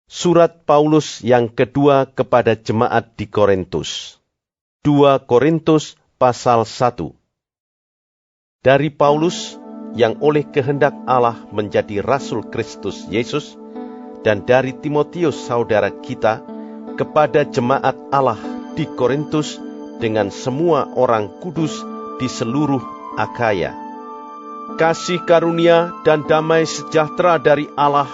Surat Paulus yang kedua kepada jemaat di Korintus. 2 Korintus pasal 1. Dari Paulus yang oleh kehendak Allah menjadi Rasul Kristus Yesus, dan dari Timotius saudara kita, kepada jemaat Allah di Korintus dengan semua orang kudus di seluruh Akhaya. Kasih karunia dan damai sejahtera dari Allah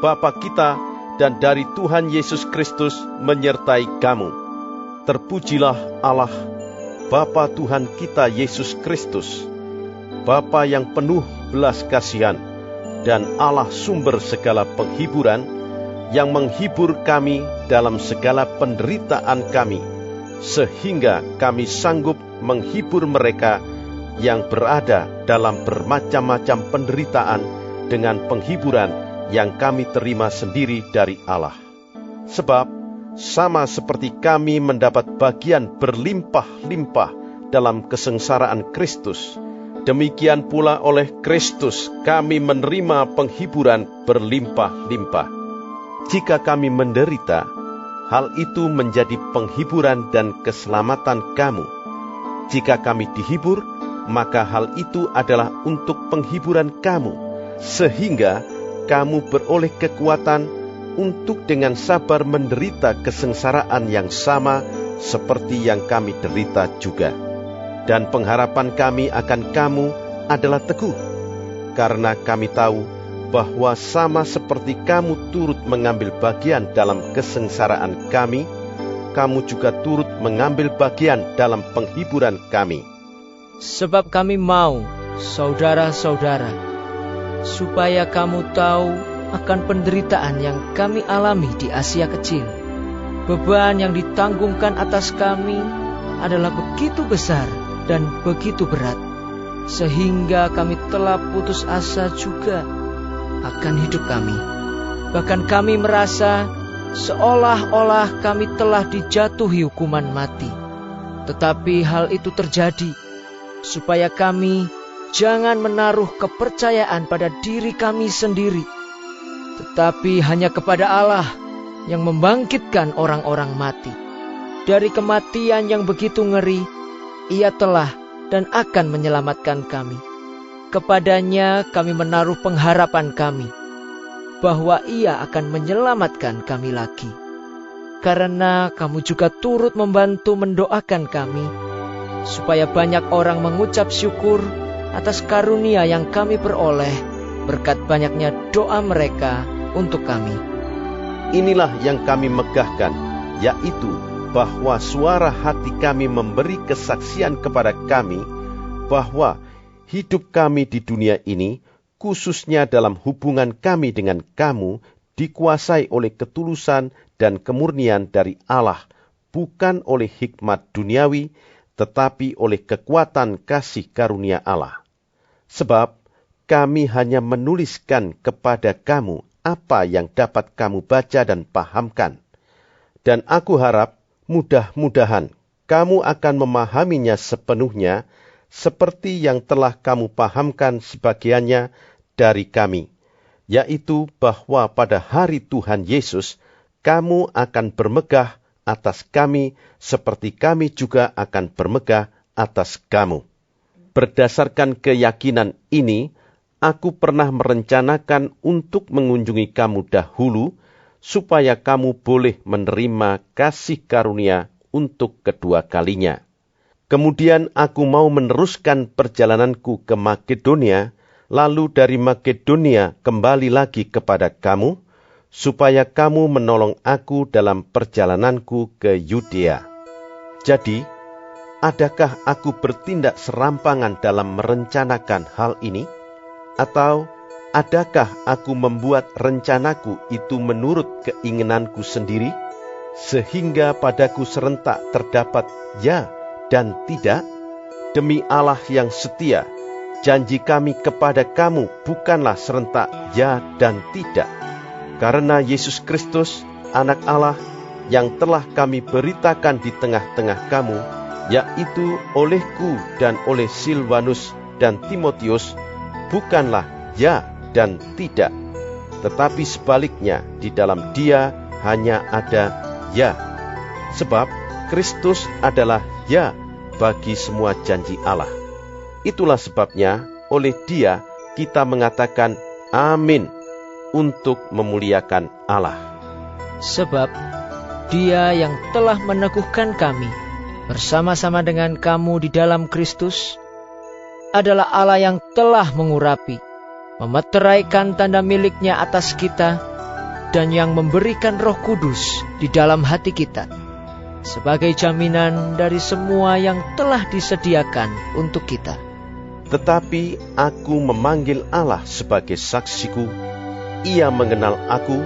Bapa kita dan dari Tuhan Yesus Kristus menyertai kamu. Terpujilah Allah, Bapa Tuhan kita Yesus Kristus, Bapa yang penuh belas kasihan, dan Allah sumber segala penghiburan, yang menghibur kami dalam segala penderitaan kami, sehingga kami sanggup menghibur mereka yang berada dalam bermacam-macam penderitaan dengan penghiburan yang kami terima sendiri dari Allah. Sebab sama seperti kami mendapat bagian berlimpah-limpah dalam kesengsaraan Kristus, demikian pula oleh Kristus kami menerima penghiburan berlimpah-limpah. Jika kami menderita, hal itu menjadi penghiburan dan keselamatan kamu. Jika kami dihibur, maka hal itu adalah untuk penghiburan kamu, sehingga kamu beroleh kekuatan untuk dengan sabar menderita kesengsaraan yang sama seperti yang kami derita juga. Dan pengharapan kami akan kamu adalah teguh, karena kami tahu bahwa sama seperti kamu turut mengambil bagian dalam kesengsaraan kami, kamu juga turut mengambil bagian dalam penghiburan kami. Sebab kami mau, saudara-saudara, supaya kamu tahu akan penderitaan yang kami alami di Asia Kecil. Beban yang ditanggungkan atas kami adalah begitu besar dan begitu berat, sehingga kami telah putus asa juga akan hidup kami. Bahkan kami merasa seolah-olah kami telah dijatuhi hukuman mati. Tetapi hal itu terjadi supaya kami jangan menaruh kepercayaan pada diri kami sendiri, tetapi hanya kepada Allah yang membangkitkan orang-orang mati. Dari kematian yang begitu ngeri, Ia telah dan akan menyelamatkan kami. Kepadanya kami menaruh pengharapan kami, bahwa Ia akan menyelamatkan kami lagi. Karena kamu juga turut membantu mendoakan kami, supaya banyak orang mengucap syukur atas karunia yang kami peroleh berkat banyaknya doa mereka untuk kami. Inilah yang kami megahkan, yaitu bahwa suara hati kami memberi kesaksian kepada kami bahwa hidup kami di dunia ini, khususnya dalam hubungan kami dengan kamu, dikuasai oleh ketulusan dan kemurnian dari Allah, bukan oleh hikmat duniawi, tetapi oleh kekuatan kasih karunia Allah. Sebab kami hanya menuliskan kepada kamu apa yang dapat kamu baca dan pahamkan. Dan aku harap mudah-mudahan kamu akan memahaminya sepenuhnya, seperti yang telah kamu pahamkan sebagiannya dari kami, yaitu bahwa pada hari Tuhan Yesus kamu akan bermegah atas kami seperti kami juga akan bermegah atas kamu. Berdasarkan keyakinan ini, aku pernah merencanakan untuk mengunjungi kamu dahulu, supaya kamu boleh menerima kasih karunia untuk kedua kalinya. Kemudian aku mau meneruskan perjalananku ke Makedonia, lalu dari Makedonia kembali lagi kepada kamu, supaya kamu menolong aku dalam perjalananku ke Yudea. Jadi, adakah aku bertindak serampangan dalam merencanakan hal ini? Atau adakah aku membuat rencanaku itu menurut keinginanku sendiri, sehingga padaku serentak terdapat ya dan tidak? Demi Allah yang setia, janji kami kepada kamu bukanlah serentak ya dan tidak. Karena Yesus Kristus, Anak Allah, yang telah kami beritakan di tengah-tengah kamu, yaitu olehku dan oleh Silvanus dan Timotius, bukanlah ya dan tidak, tetapi sebaliknya di dalam Dia hanya ada ya. Sebab Kristus adalah ya bagi semua janji Allah. Itulah sebabnya oleh Dia kita mengatakan amin untuk memuliakan Allah. Sebab Dia yang telah meneguhkan kami bersama-sama dengan kamu di dalam Kristus adalah Allah yang telah mengurapi, memeteraikan tanda miliknya atas kita, dan yang memberikan Roh Kudus di dalam hati kita, sebagai jaminan dari semua yang telah disediakan untuk kita. Tetapi aku memanggil Allah sebagai saksiku, Ia mengenal aku,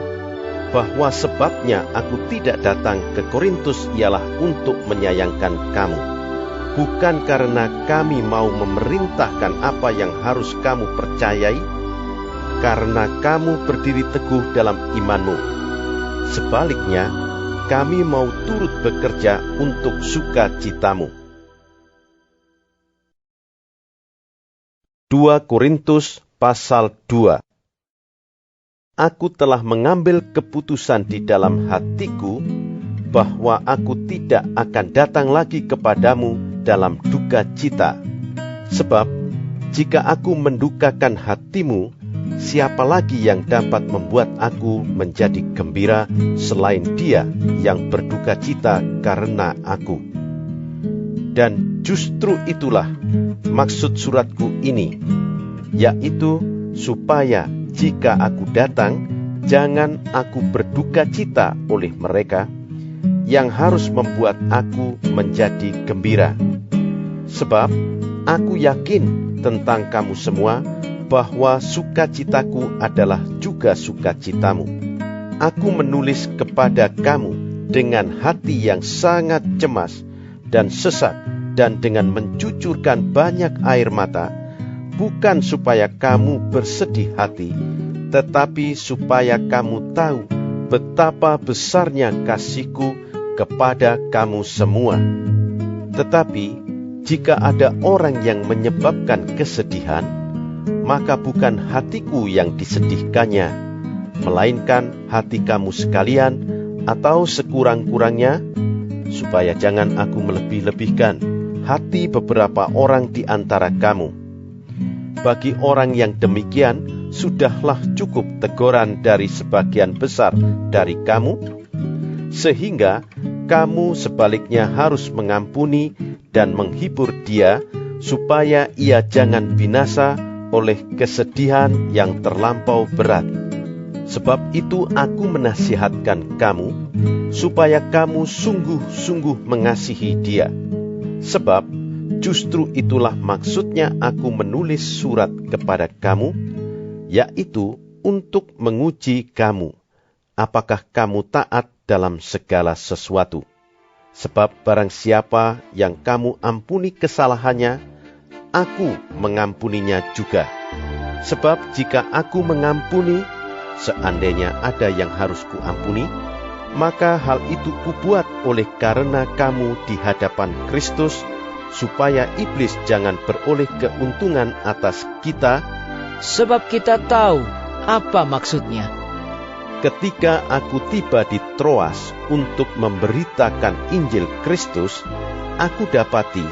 bahwa sebabnya aku tidak datang ke Korintus ialah untuk menyayangkan kamu. Bukan karena kami mau memerintahkan apa yang harus kamu percayai, karena kamu berdiri teguh dalam imanmu. Sebaliknya, kami mau turut bekerja untuk sukacitamu. 2 Korintus pasal 2. Aku telah mengambil keputusan di dalam hatiku bahwa aku tidak akan datang lagi kepadamu dalam duka cita. Sebab jika aku mendukakan hatimu, siapa lagi yang dapat membuat aku menjadi gembira selain Dia yang berduka cita karena aku? Dan justru itulah maksud suratku ini, yaitu supaya jika aku datang, jangan aku berduka cita oleh mereka yang harus membuat aku menjadi gembira. Sebab aku yakin tentang kamu semua bahwa sukacitaku adalah juga sukacitamu. Aku menulis kepada kamu dengan hati yang sangat cemas dan sesak dan dengan mencucurkan banyak air mata, bukan supaya kamu bersedih hati, tetapi supaya kamu tahu betapa besarnya kasihku kepada kamu semua. Tetapi jika ada orang yang menyebabkan kesedihan, maka bukan hatiku yang disedihkannya, melainkan hati kamu sekalian, atau sekurang-kurangnya, supaya jangan aku melebih-lebihkan hati beberapa orang di antara kamu. Bagi orang yang demikian, sudahlah cukup teguran dari sebagian besar dari kamu, sehingga kamu sebaliknya harus mengampuni dan menghibur dia, supaya ia jangan binasa oleh kesedihan yang terlampau berat. Sebab itu aku menasihatkan kamu, supaya kamu sungguh-sungguh mengasihi dia. Sebab justru itulah maksudnya aku menulis surat kepada kamu, yaitu untuk menguji kamu, apakah kamu taat dalam segala sesuatu. Sebab barang siapa yang kamu ampuni kesalahannya, aku mengampuninya juga. Sebab jika aku mengampuni, seandainya ada yang harus kuampuni, maka hal itu kubuat oleh karena kamu di hadapan Kristus, supaya iblis jangan beroleh keuntungan atas kita. Sebab kita tahu apa maksudnya. Ketika aku tiba di Troas untuk memberitakan Injil Kristus, aku dapati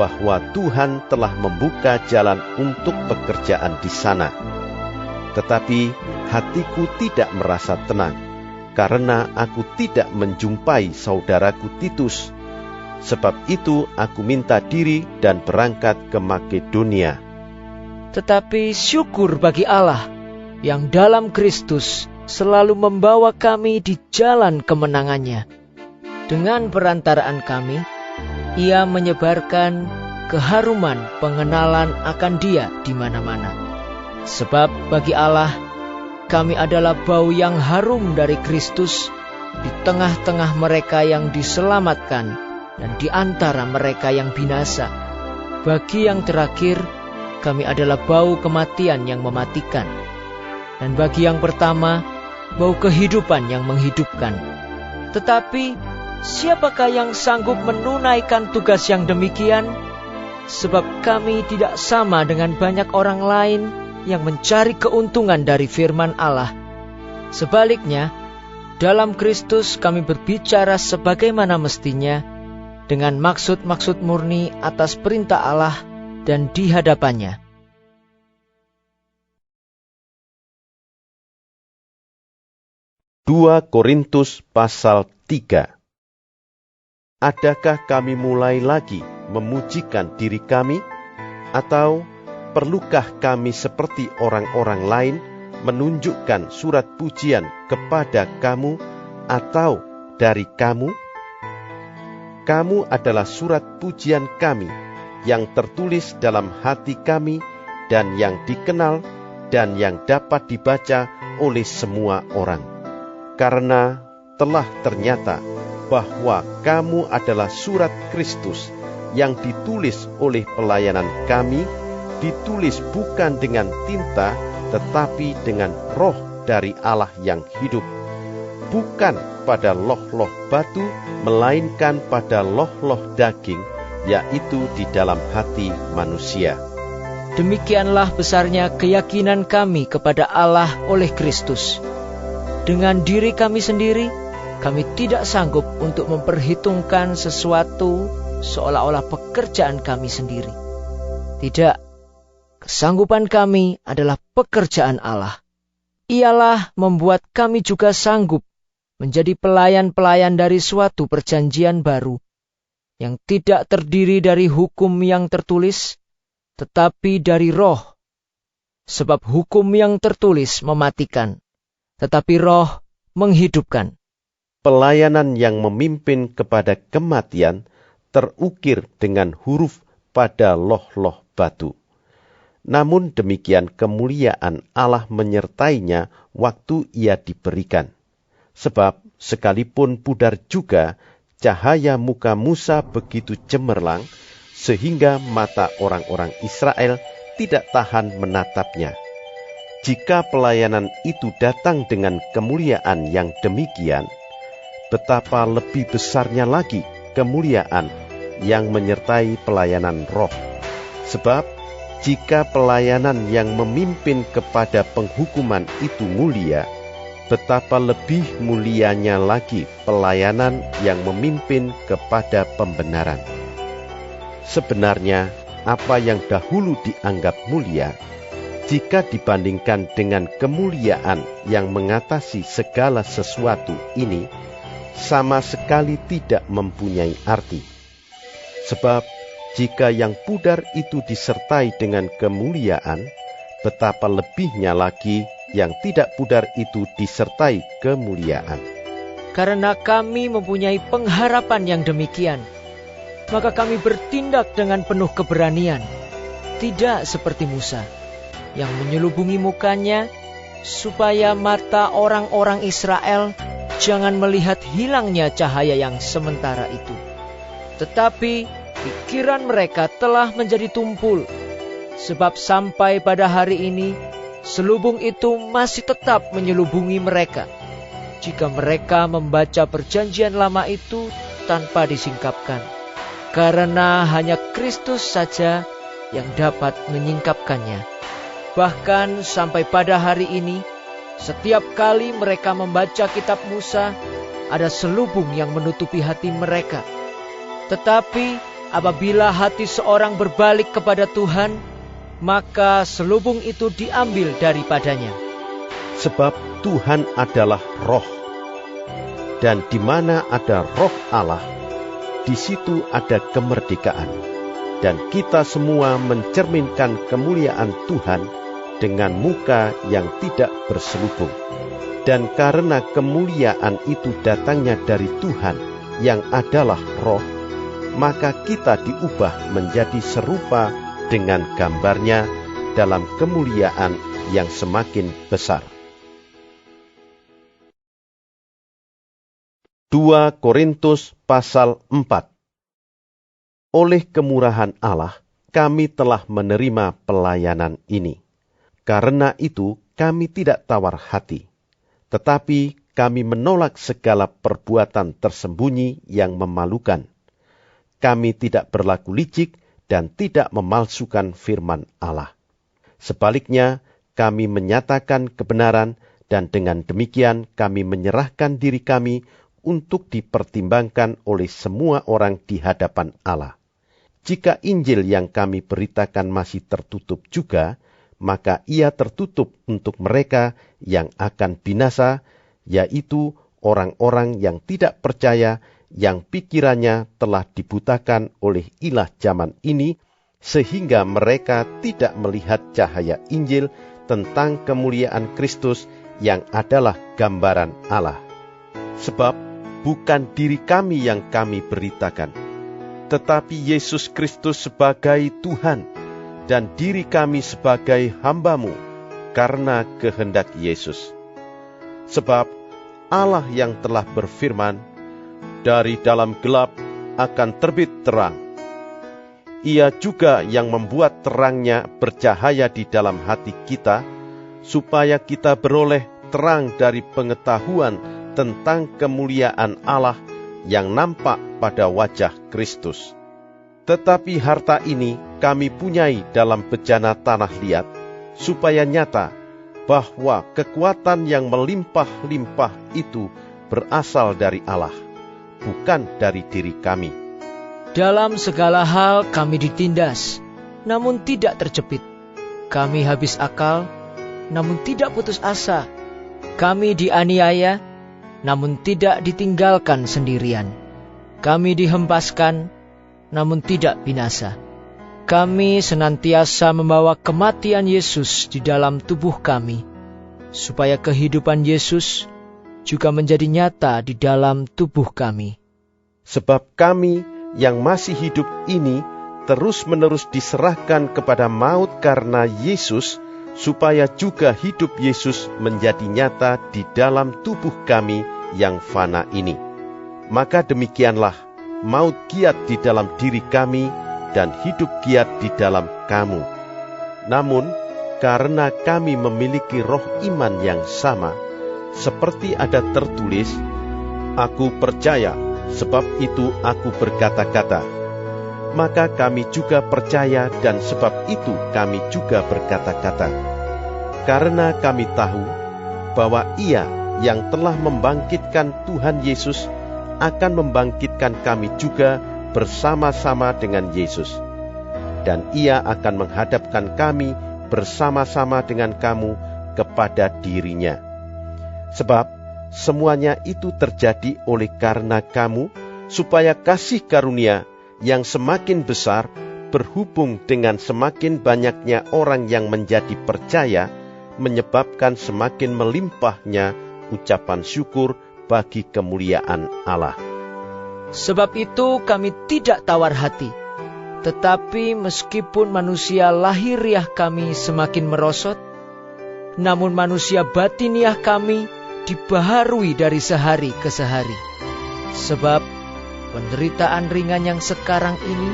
bahwa Tuhan telah membuka jalan untuk pekerjaan di sana. Tetapi hatiku tidak merasa tenang, karena aku tidak menjumpai saudaraku Titus. Sebab itu aku minta diri dan berangkat ke Makedonia. Tetapi syukur bagi Allah yang dalam Kristus selalu membawa kami di jalan kemenangannya. Dengan perantaraan kami, Ia menyebarkan keharuman pengenalan akan Dia di mana-mana. Sebab bagi Allah, kami adalah bau yang harum dari Kristus di tengah-tengah mereka yang diselamatkan dan di antara mereka yang binasa. Bagi yang terakhir, kami adalah bau kematian yang mematikan. Dan bagi yang pertama, bau kehidupan yang menghidupkan. Tetapi siapakah yang sanggup menunaikan tugas yang demikian? Sebab kami tidak sama dengan banyak orang lain yang mencari keuntungan dari firman Allah, Sebaliknya, dalam Kristus kami berbicara sebagaimana mestinya, dengan maksud-maksud murni atas perintah Allah dan di hadapannya. Dua Korintus pasal 3. Adakah kami mulai lagi memujikan diri kami? Atau perlukah kami seperti orang-orang lain menunjukkan surat pujian kepada kamu atau dari kamu? Kamu adalah surat pujian kami yang tertulis dalam hati kami dan yang dikenal dan yang dapat dibaca oleh semua orang. Karena telah ternyata bahwa kamu adalah surat Kristus yang ditulis oleh pelayanan kami, ditulis bukan dengan tinta tetapi dengan roh dari Allah yang hidup, bukan pada loh-loh batu, melainkan pada loh-loh daging, yaitu di dalam hati manusia. Demikianlah besarnya keyakinan kami kepada Allah oleh Kristus. Dengan diri kami sendiri, kami tidak sanggup untuk memperhitungkan sesuatu seolah-olah pekerjaan kami sendiri. Tidak, kesanggupan kami adalah pekerjaan Allah. Ialah membuat kami juga sanggup menjadi pelayan-pelayan dari suatu perjanjian baru, yang tidak terdiri dari hukum yang tertulis, tetapi dari roh. Sebab hukum yang tertulis mematikan, tetapi roh menghidupkan. Pelayanan yang memimpin kepada kematian terukir dengan huruf pada loh-loh batu. Namun demikian kemuliaan Allah menyertainya waktu ia diberikan. Sebab sekalipun pudar juga, cahaya muka Musa begitu cemerlang, sehingga mata orang-orang Israel tidak tahan menatapnya. Jika pelayanan itu datang dengan kemuliaan yang demikian, betapa lebih besarnya lagi kemuliaan yang menyertai pelayanan roh. Sebab jika pelayanan yang memimpin kepada penghukuman itu mulia, betapa lebih mulianya lagi pelayanan yang memimpin kepada pembenaran. Sebenarnya, apa yang dahulu dianggap mulia, jika dibandingkan dengan kemuliaan yang mengatasi segala sesuatu ini, sama sekali tidak mempunyai arti. Sebab jika yang pudar itu disertai dengan kemuliaan, betapa lebihnya lagi yang tidak pudar itu disertai kemuliaan. Karena kami mempunyai pengharapan yang demikian, maka kami bertindak dengan penuh keberanian, tidak seperti Musa, yang menyelubungi mukanya, supaya mata orang-orang Israel jangan melihat hilangnya cahaya yang sementara itu. Tetapi pikiran mereka telah menjadi tumpul, sebab sampai pada hari ini, selubung itu masih tetap menyelubungi mereka, jika mereka membaca perjanjian lama itu tanpa disingkapkan. Karena hanya Kristus saja yang dapat menyingkapkannya. Bahkan sampai pada hari ini, setiap kali mereka membaca kitab Musa, ada selubung yang menutupi hati mereka. Tetapi apabila hati seorang berbalik kepada Tuhan, maka selubung itu diambil daripadanya. Sebab Tuhan adalah roh, dan di mana ada roh Allah, di situ ada kemerdekaan. Dan kita semua mencerminkan kemuliaan Tuhan dengan muka yang tidak berselubung. Dan karena kemuliaan itu datangnya dari Tuhan yang adalah roh, maka kita diubah menjadi serupa dengan gambarnya dalam kemuliaan yang semakin besar. 2 Korintus pasal 4. Oleh kemurahan Allah, kami telah menerima pelayanan ini. Karena itu, kami tidak tawar hati, tetapi kami menolak segala perbuatan tersembunyi yang memalukan. Kami tidak berlaku licik dan tidak memalsukan firman Allah. Sebaliknya, kami menyatakan kebenaran dan dengan demikian kami menyerahkan diri kami untuk dipertimbangkan oleh semua orang di hadapan Allah. Jika Injil yang kami beritakan masih tertutup juga, maka ia tertutup untuk mereka yang akan binasa, yaitu orang-orang yang tidak percaya, yang pikirannya telah dibutakan oleh ilah zaman ini, sehingga mereka tidak melihat cahaya Injil tentang kemuliaan Kristus yang adalah gambaran Allah. Sebab bukan diri kami yang kami beritakan, tetapi Yesus Kristus sebagai Tuhan, dan diri kami sebagai hamba-Mu karena kehendak Yesus. Sebab Allah yang telah berfirman, dari dalam gelap akan terbit terang. Ia juga yang membuat terangnya bercahaya di dalam hati kita, supaya kita beroleh terang dari pengetahuan tentang kemuliaan Allah yang nampak pada wajah Kristus. Tetapi harta ini kami punyai dalam bejana tanah liat, supaya nyata bahwa kekuatan yang melimpah-limpah itu berasal dari Allah, bukan dari diri kami. Dalam segala hal kami ditindas, namun tidak terjepit. Kami habis akal, namun tidak putus asa. Kami dianiaya, namun tidak ditinggalkan sendirian. Kami dihempaskan, namun tidak binasa. Kami senantiasa membawa kematian Yesus di dalam tubuh kami, supaya kehidupan Yesus juga menjadi nyata di dalam tubuh kami. Sebab kami yang masih hidup ini terus-menerus diserahkan kepada maut karena Yesus, supaya juga hidup Yesus menjadi nyata di dalam tubuh kami yang fana ini. Maka demikianlah, maut giat di dalam diri kami, dan hidup giat di dalam kamu. Namun, karena kami memiliki roh iman yang sama, seperti ada tertulis, "Aku percaya, sebab itu aku berkata-kata." Maka kami juga percaya, dan sebab itu kami juga berkata-kata. Karena kami tahu bahwa Ia yang telah membangkitkan Tuhan Yesus akan membangkitkan kami juga bersama-sama dengan Yesus. Dan Ia akan menghadapkan kami bersama-sama dengan kamu kepada diri-Nya. Sebab semuanya itu terjadi oleh karena kamu, supaya kasih karunia yang semakin besar berhubung dengan semakin banyaknya orang yang menjadi percaya, menyebabkan semakin melimpahnya ucapan syukur bagi kemuliaan Allah. Sebab itu kami tidak tawar hati, tetapi meskipun manusia lahiriah kami semakin merosot, namun manusia batiniah kami dibaharui dari sehari ke sehari. Sebab penderitaan ringan yang sekarang ini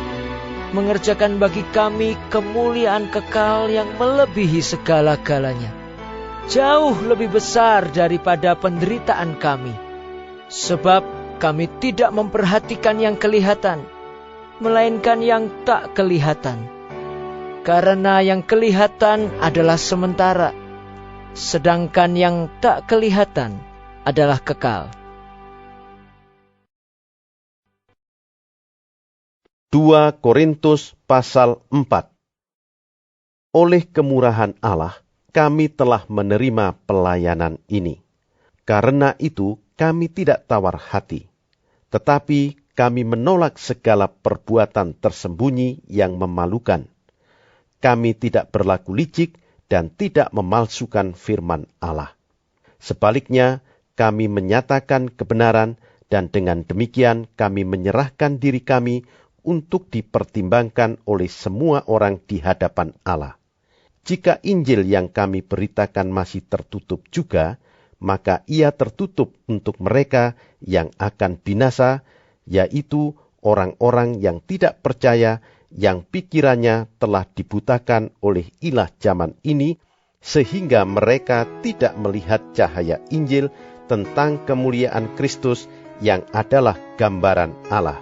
mengerjakan bagi kami kemuliaan kekal yang melebihi segala-galanya, jauh lebih besar daripada penderitaan kami. Sebab kami tidak memperhatikan yang kelihatan, melainkan yang tak kelihatan. Karena yang kelihatan adalah sementara, sedangkan yang tak kelihatan adalah kekal. 2 Korintus pasal 4. Oleh kemurahan Allah, kami telah menerima pelayanan ini. Karena itu, kami tidak tawar hati. Tetapi kami menolak segala perbuatan tersembunyi yang memalukan. Kami tidak berlaku licik dan tidak memalsukan firman Allah. Sebaliknya, kami menyatakan kebenaran, dan dengan demikian kami menyerahkan diri kami untuk dipertimbangkan oleh semua orang di hadapan Allah. Jika Injil yang kami beritakan masih tertutup juga, maka ia tertutup untuk mereka yang akan binasa, yaitu orang-orang yang tidak percaya, yang pikirannya telah dibutakan oleh ilah zaman ini, sehingga mereka tidak melihat cahaya Injil tentang kemuliaan Kristus yang adalah gambaran Allah.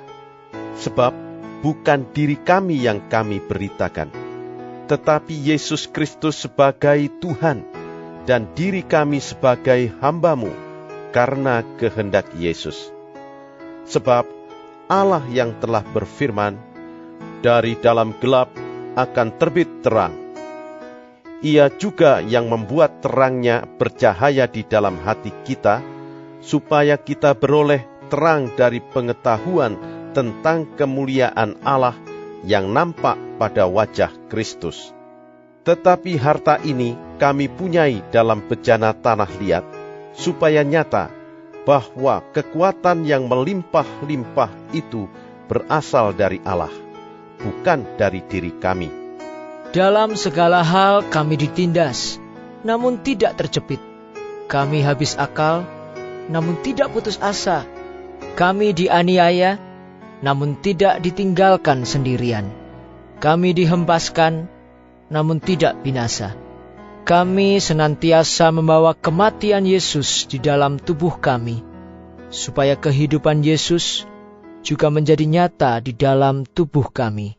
Sebab bukan diri kami yang kami beritakan, tetapi Yesus Kristus sebagai Tuhan, dan diri kami sebagai hamba-Mu karena kehendak Yesus. Sebab Allah yang telah berfirman, dari dalam gelap akan terbit terang. Ia juga yang membuat terangnya bercahaya di dalam hati kita, supaya kita beroleh terang dari pengetahuan tentang kemuliaan Allah yang nampak pada wajah Kristus. Tetapi harta ini kami punyai dalam bejana tanah liat, supaya nyata bahwa kekuatan yang melimpah-limpah itu berasal dari Allah, bukan dari diri kami. Dalam segala hal kami ditindas, namun tidak terjepit. Kami habis akal, namun tidak putus asa. Kami dianiaya, namun tidak ditinggalkan sendirian. Kami dihempaskan, namun tidak binasa. Kami senantiasa membawa kematian Yesus di dalam tubuh kami, supaya kehidupan Yesus juga menjadi nyata di dalam tubuh kami.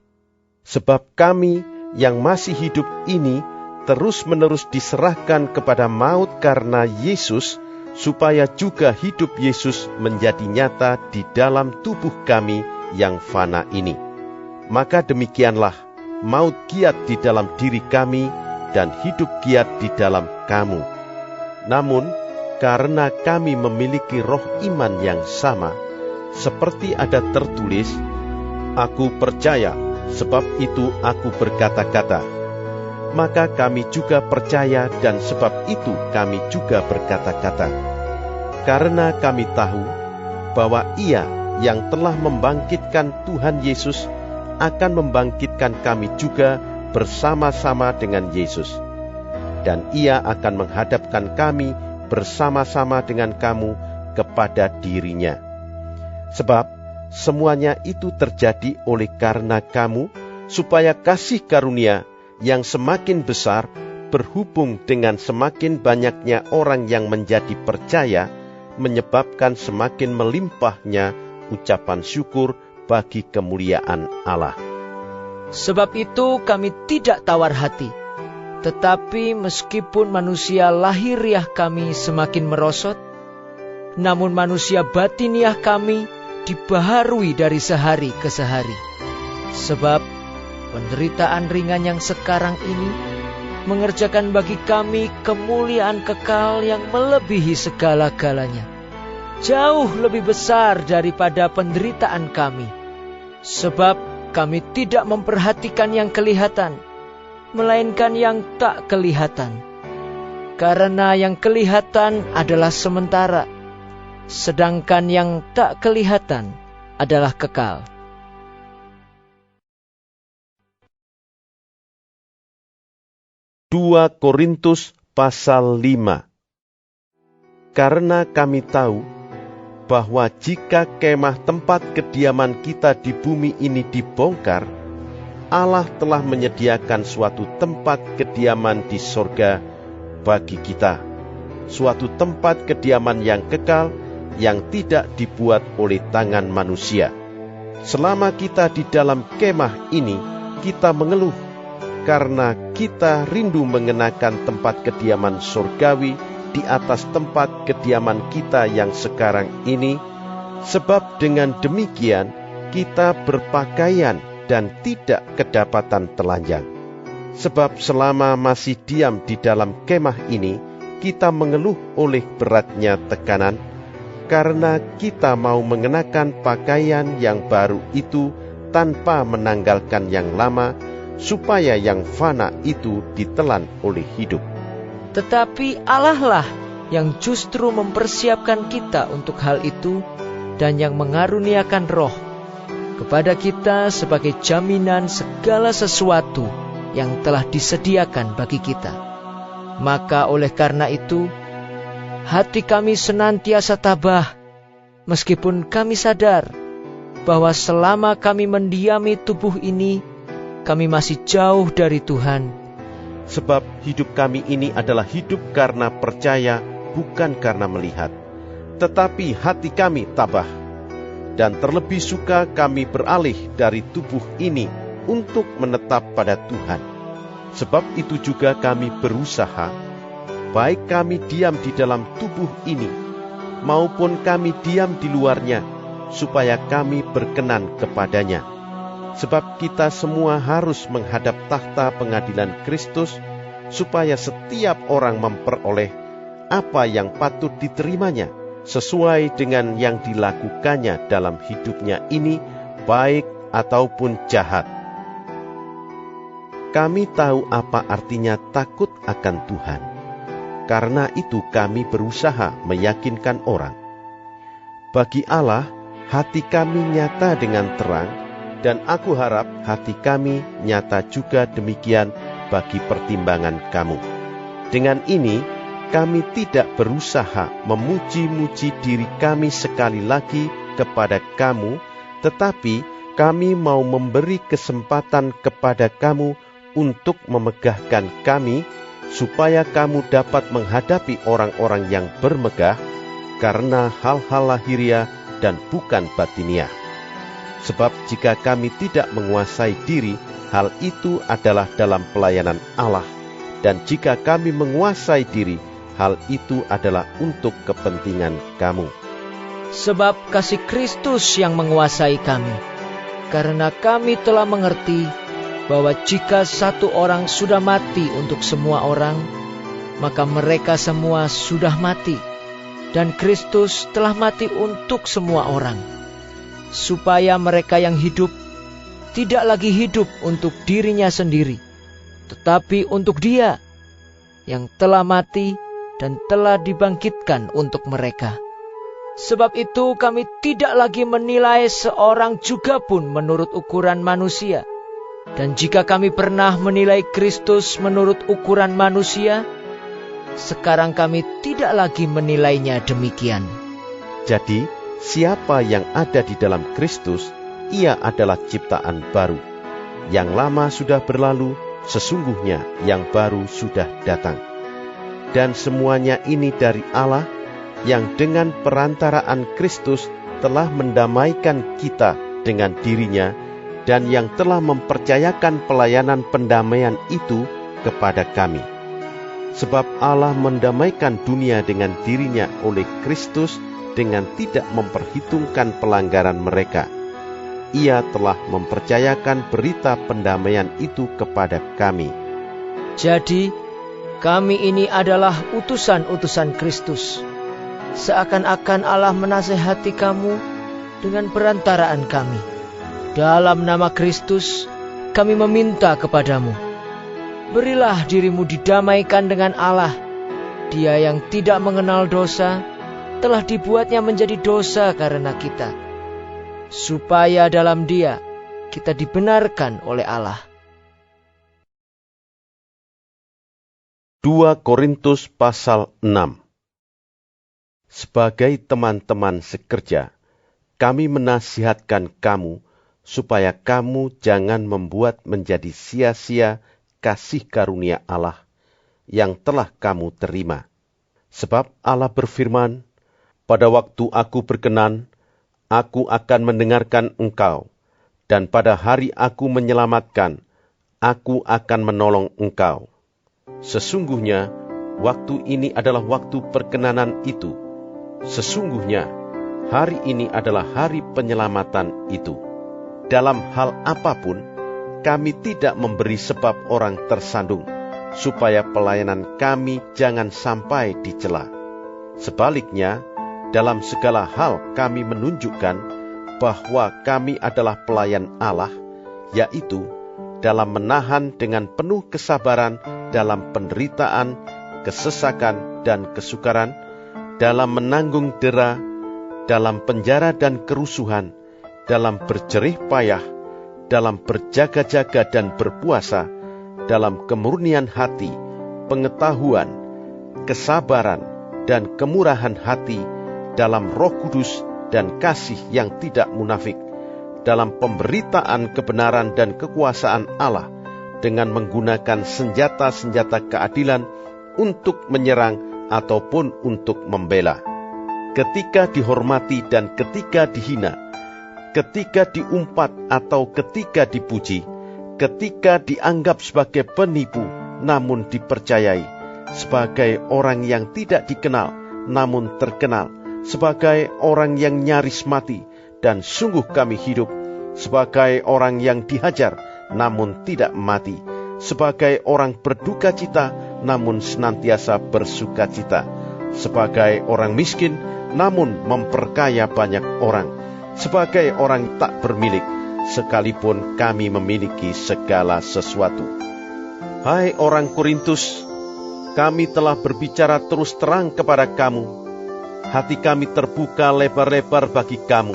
Sebab kami yang masih hidup ini terus-menerus diserahkan kepada maut karena Yesus, supaya juga hidup Yesus menjadi nyata di dalam tubuh kami yang fana ini. Maka demikianlah, maut giat di dalam diri kami, dan hidup giat di dalam kamu. Namun, karena kami memiliki roh iman yang sama, seperti ada tertulis, "Aku percaya, sebab itu aku berkata-kata." Maka kami juga percaya, dan sebab itu kami juga berkata-kata. Karena kami tahu bahwa Ia yang telah membangkitkan Tuhan Yesus akan membangkitkan kami juga bersama-sama dengan Yesus. Dan Ia akan menghadapkan kami bersama-sama dengan kamu kepada diri-Nya. Sebab semuanya itu terjadi oleh karena kamu, supaya kasih karunia yang semakin besar berhubung dengan semakin banyaknya orang yang menjadi percaya, menyebabkan semakin melimpahnya ucapan syukur bagi kemuliaan Allah. Sebab itu kami tidak tawar hati, tetapi meskipun manusia lahiriah kami semakin merosot, namun manusia batiniah kami dibaharui dari sehari ke sehari. Sebab penderitaan ringan yang sekarang ini mengerjakan bagi kami kemuliaan kekal yang melebihi segala-galanya, jauh lebih besar daripada penderitaan kami. Sebab kami tidak memperhatikan yang kelihatan, melainkan yang tak kelihatan. Karena yang kelihatan adalah sementara, sedangkan yang tak kelihatan adalah kekal. Dua Korintus pasal 5. Karena kami tahu bahwa jika kemah tempat kediaman kita di bumi ini dibongkar, Allah telah menyediakan suatu tempat kediaman di sorga bagi kita, suatu tempat kediaman yang kekal, yang tidak dibuat oleh tangan manusia. Selama kita di dalam kemah ini, kita mengeluh, karena kita rindu mengenakan tempat kediaman surgawi di atas tempat kediaman kita yang sekarang ini, sebab dengan demikian kita berpakaian dan tidak kedapatan telanjang. Sebab selama masih diam di dalam kemah ini, kita mengeluh oleh beratnya tekanan, karena kita mau mengenakan pakaian yang baru itu tanpa menanggalkan yang lama, supaya yang fana itu ditelan oleh hidup. Tetapi Allah lah yang justru mempersiapkan kita untuk hal itu, dan yang mengaruniakan Roh kepada kita sebagai jaminan segala sesuatu yang telah disediakan bagi kita. Maka oleh karena itu, hati kami senantiasa tabah, meskipun kami sadar bahwa selama kami mendiami tubuh ini, kami masih jauh dari Tuhan. Sebab hidup kami ini adalah hidup karena percaya, bukan karena melihat. Tetapi hati kami tabah, dan terlebih suka kami beralih dari tubuh ini untuk menetap pada Tuhan. Sebab itu juga kami berusaha, baik kami diam di dalam tubuh ini, maupun kami diam di luarnya, supaya kami berkenan kepadanya. Sebab kita semua harus menghadap tahta pengadilan Kristus, supaya setiap orang memperoleh apa yang patut diterimanya, sesuai dengan yang dilakukannya dalam hidupnya ini, baik ataupun jahat. Kami tahu apa artinya takut akan Tuhan. Karena itu kami berusaha meyakinkan orang. Bagi Allah, hati kami nyata dengan terang, dan aku harap hati kami nyata juga demikian bagi pertimbangan kamu. Dengan ini, kami tidak berusaha memuji-muji diri kami sekali lagi kepada kamu, tetapi kami mau memberi kesempatan kepada kamu untuk memegahkan kami, supaya kamu dapat menghadapi orang-orang yang bermegah karena hal-hal lahiriah dan bukan batiniah. Sebab jika kami tidak menguasai diri, hal itu adalah dalam pelayanan Allah. Dan jika kami menguasai diri, hal itu adalah untuk kepentingan kamu. Sebab kasih Kristus yang menguasai kami, karena kami telah mengerti bahwa jika satu orang sudah mati untuk semua orang, maka mereka semua sudah mati. Dan Kristus telah mati untuk semua orang, supaya mereka yang hidup tidak lagi hidup untuk dirinya sendiri, tetapi untuk Dia yang telah mati dan telah dibangkitkan untuk mereka. Sebab itu kami tidak lagi menilai seorang juga pun menurut ukuran manusia. Dan jika kami pernah menilai Kristus menurut ukuran manusia, sekarang kami tidak lagi menilainya demikian. Jadi, siapa yang ada di dalam Kristus, ia adalah ciptaan baru. Yang lama sudah berlalu, sesungguhnya yang baru sudah datang. Dan semuanya ini dari Allah, yang dengan perantaraan Kristus telah mendamaikan kita dengan dirinya, dan yang telah mempercayakan pelayanan pendamaian itu kepada kami. Sebab Allah mendamaikan dunia dengan dirinya oleh Kristus dengan tidak memperhitungkan pelanggaran mereka. Ia telah mempercayakan berita pendamaian itu kepada kami. Jadi, kami ini adalah utusan-utusan Kristus. Seakan-akan Allah menasehati kamu dengan perantaraan kami. Dalam nama Kristus, kami meminta kepadamu, berilah dirimu didamaikan dengan Allah. Dia yang tidak mengenal dosa, telah dibuatnya menjadi dosa karena kita, supaya dalam Dia kita dibenarkan oleh Allah. 2 Korintus pasal 6. Sebagai teman-teman sekerja, kami menasihatkan kamu supaya kamu jangan membuat menjadi sia-sia kasih karunia Allah yang telah kamu terima. Sebab Allah berfirman, pada waktu aku berkenan, aku akan mendengarkan engkau, dan pada hari aku menyelamatkan, aku akan menolong engkau. Sesungguhnya, waktu ini adalah waktu perkenanan itu. Sesungguhnya, hari ini adalah hari penyelamatan itu. Dalam hal apapun, kami tidak memberi sebab orang tersandung, supaya pelayanan kami jangan sampai dicela. Sebaliknya, dalam segala hal kami menunjukkan bahwa kami adalah pelayan Allah, yaitu dalam menahan dengan penuh kesabaran dalam penderitaan, kesesakan, dan kesukaran, dalam menanggung dera, dalam penjara dan kerusuhan, dalam berjerih payah, dalam berjaga-jaga dan berpuasa, dalam kemurnian hati, pengetahuan, kesabaran, dan kemurahan hati, dalam Roh Kudus dan kasih yang tidak munafik, dalam pemberitaan kebenaran dan kekuasaan Allah, dengan menggunakan senjata-senjata keadilan untuk menyerang ataupun untuk membela. Ketika dihormati dan ketika dihina, ketika diumpat atau ketika dipuji, ketika dianggap sebagai penipu namun dipercayai, sebagai orang yang tidak dikenal namun terkenal, sebagai orang yang nyaris mati, dan sungguh kami hidup, sebagai orang yang dihajar namun tidak mati, sebagai orang berduka cita namun senantiasa bersuka cita, sebagai orang miskin namun memperkaya banyak orang, sebagai orang tak bermilik, sekalipun kami memiliki segala sesuatu. Hai orang Korintus, kami telah berbicara terus terang kepada kamu. Hati kami terbuka lebar-lebar bagi kamu,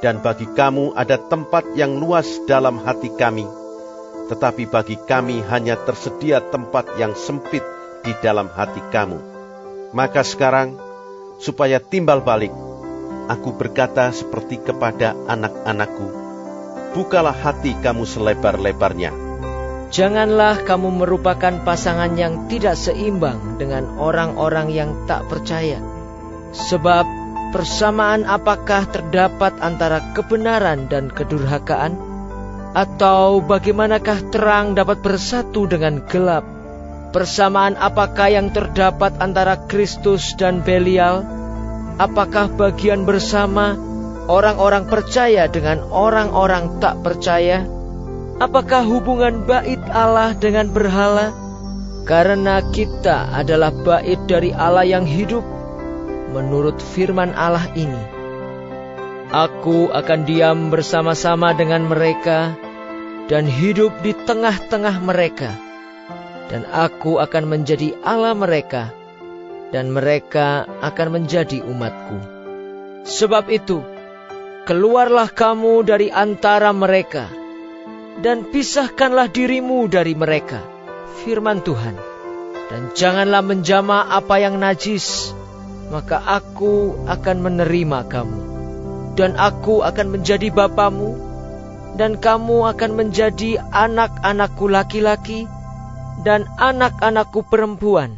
dan bagi kamu ada tempat yang luas dalam hati kami. Tetapi bagi kami hanya tersedia tempat yang sempit di dalam hati kamu. Maka sekarang, supaya timbal balik, aku berkata seperti kepada anak-anakku, bukalah hati kamu selebar-lebarnya. Janganlah kamu merupakan pasangan yang tidak seimbang dengan orang-orang yang tak percaya. Sebab persamaan apakah terdapat antara kebenaran dan kedurhakaan? Atau bagaimanakah terang dapat bersatu dengan gelap? Persamaan apakah yang terdapat antara Kristus dan Belial? Apakah bagian bersama orang-orang percaya dengan orang-orang tak percaya? Apakah hubungan bait Allah dengan berhala? Karena kita adalah bait dari Allah yang hidup, menurut firman Allah ini. Aku akan diam bersama-sama dengan mereka dan hidup di tengah-tengah mereka. Dan aku akan menjadi Allah mereka, dan mereka akan menjadi umatku. Sebab itu, keluarlah kamu dari antara mereka, dan pisahkanlah dirimu dari mereka, firman Tuhan. Dan janganlah menjamah apa yang najis, maka aku akan menerima kamu. Dan aku akan menjadi bapamu, dan kamu akan menjadi anak-anakku laki-laki, dan anak-anakku perempuan.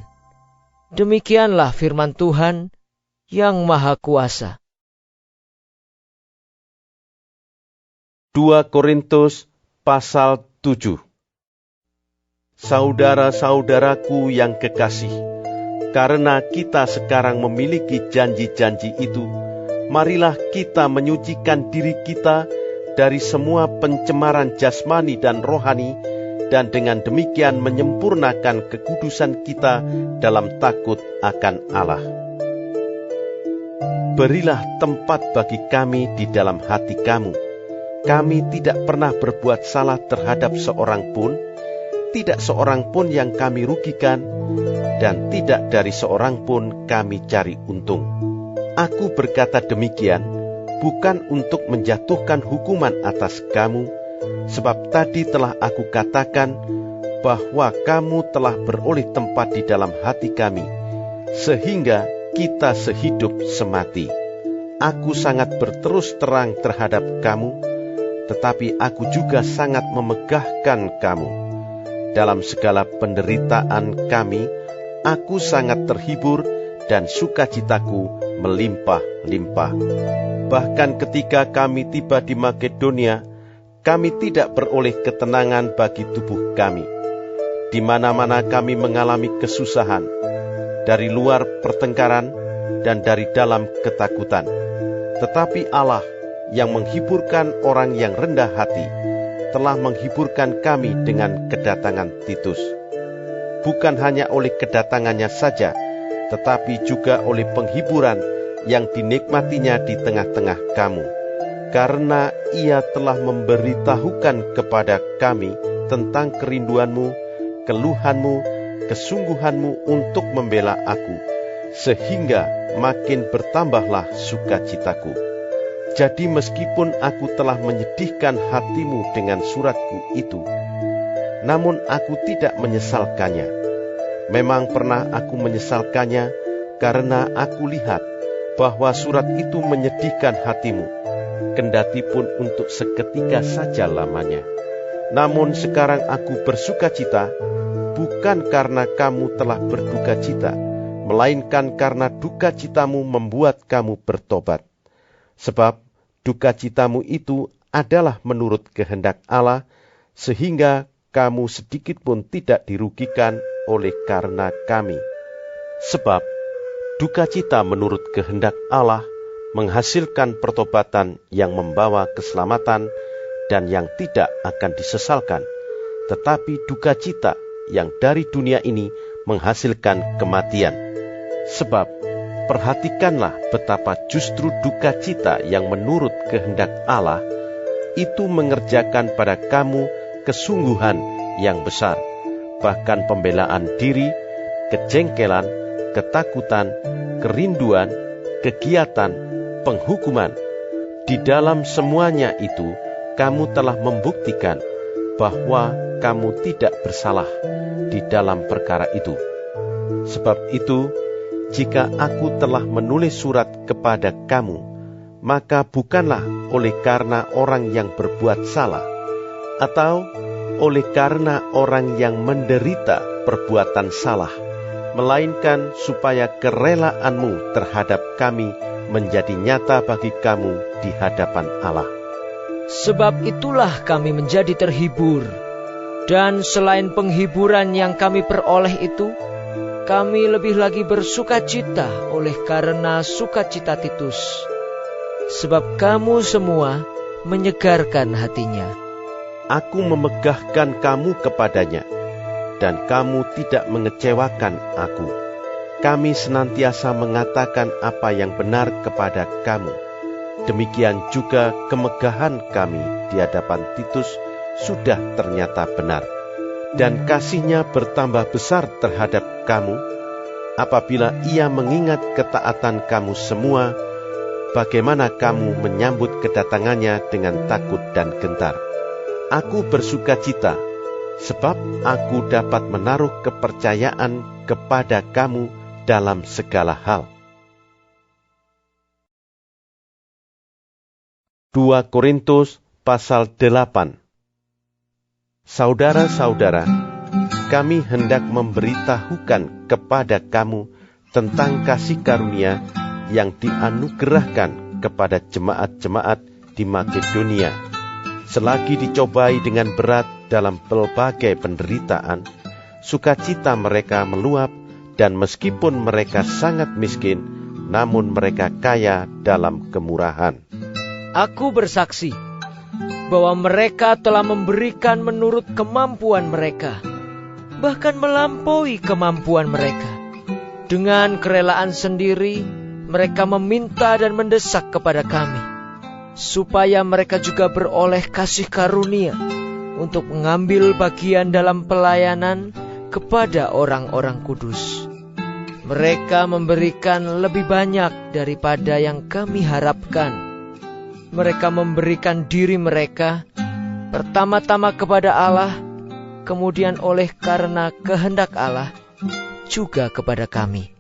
Demikianlah firman Tuhan yang Maha Kuasa. 2 Korintus pasal 7. Saudara-saudaraku yang kekasih, karena kita sekarang memiliki janji-janji itu, marilah kita menyucikan diri kita dari semua pencemaran jasmani dan rohani, dan dengan demikian menyempurnakan kekudusan kita dalam takut akan Allah. Berilah tempat bagi kami di dalam hati kamu. Kami tidak pernah berbuat salah terhadap seorang pun, tidak seorang pun yang kami rugikan, dan tidak dari seorang pun kami cari untung. Aku berkata demikian, bukan untuk menjatuhkan hukuman atas kamu, sebab tadi telah aku katakan bahwa kamu telah beroleh tempat di dalam hati kami, sehingga kita sehidup semati. Aku sangat berterus terang terhadap kamu, tetapi aku juga sangat memegahkan kamu. Dalam segala penderitaan kami, aku sangat terhibur dan sukacitaku melimpah-limpah. Bahkan ketika kami tiba di Makedonia, kami tidak beroleh ketenangan bagi tubuh kami. Di mana-mana kami mengalami kesusahan, dari luar pertengkaran dan dari dalam ketakutan. Tetapi Allah yang menghiburkan orang yang rendah hati, telah menghiburkan kami dengan kedatangan Titus. Bukan hanya oleh kedatangannya saja, tetapi juga oleh penghiburan yang dinikmatinya di tengah-tengah kamu. Karena ia telah memberitahukan kepada kami tentang kerinduanmu, keluhanmu, kesungguhanmu untuk membela aku, sehingga makin bertambahlah sukacitaku. Jadi meskipun aku telah menyedihkan hatimu dengan suratku itu, namun aku tidak menyesalkannya. Memang pernah aku menyesalkannya, karena aku lihat bahwa surat itu menyedihkan hatimu, kendati pun untuk seketika saja lamanya. Namun sekarang aku bersukacita, bukan karena kamu telah berduka cita, melainkan karena duka citamu membuat kamu bertobat. Sebab duka citamu itu adalah menurut kehendak Allah, sehingga kamu sedikit pun tidak dirugikan oleh karena kami. Sebab duka cita menurut kehendak Allah menghasilkan pertobatan yang membawa keselamatan dan yang tidak akan disesalkan, tetapi duka cita yang dari dunia ini menghasilkan kematian. Sebab perhatikanlah betapa justru duka cita yang menurut kehendak Allah itu mengerjakan pada kamu kesungguhan yang besar, bahkan pembelaan diri, kejengkelan, ketakutan, kerinduan, kegiatan, penghukuman. Di dalam semuanya itu, kamu telah membuktikan bahwa kamu tidak bersalah di dalam perkara itu. Sebab itu, jika aku telah menulis surat kepada kamu, maka bukanlah oleh karena orang yang berbuat salah, atau oleh karena orang yang menderita perbuatan salah, melainkan supaya kerelaanmu terhadap kami menjadi nyata bagi kamu di hadapan Allah. Sebab itulah kami menjadi terhibur, dan selain penghiburan yang kami peroleh itu, kami lebih lagi bersukacita oleh karena sukacita Titus. Sebab kamu semua menyegarkan hatinya. Aku memegahkan kamu kepadanya, dan kamu tidak mengecewakan aku. Kami senantiasa mengatakan apa yang benar kepada kamu. Demikian juga kemegahan kami di hadapan Titus sudah ternyata benar. Dan kasihnya bertambah besar terhadap kamu, apabila ia mengingat ketaatan kamu semua, bagaimana kamu menyambut kedatangannya dengan takut dan gentar. Aku bersukacita, sebab aku dapat menaruh kepercayaan kepada kamu dalam segala hal. 2 Korintus pasal 8. Saudara-saudara, kami hendak memberitahukan kepada kamu tentang kasih karunia yang dianugerahkan kepada jemaat-jemaat di Makedonia. Selagi dicobai dengan berat dalam berbagai penderitaan, sukacita mereka meluap, dan meskipun mereka sangat miskin, namun mereka kaya dalam kemurahan. Aku bersaksi bahwa mereka telah memberikan menurut kemampuan mereka, bahkan melampaui kemampuan mereka. Dengan kerelaan sendiri, mereka meminta dan mendesak kepada kami, supaya mereka juga beroleh kasih karunia untuk mengambil bagian dalam pelayanan kepada orang-orang kudus. Mereka memberikan lebih banyak daripada yang kami harapkan. Mereka memberikan diri mereka pertama-tama kepada Allah, kemudian oleh karena kehendak Allah juga kepada kami.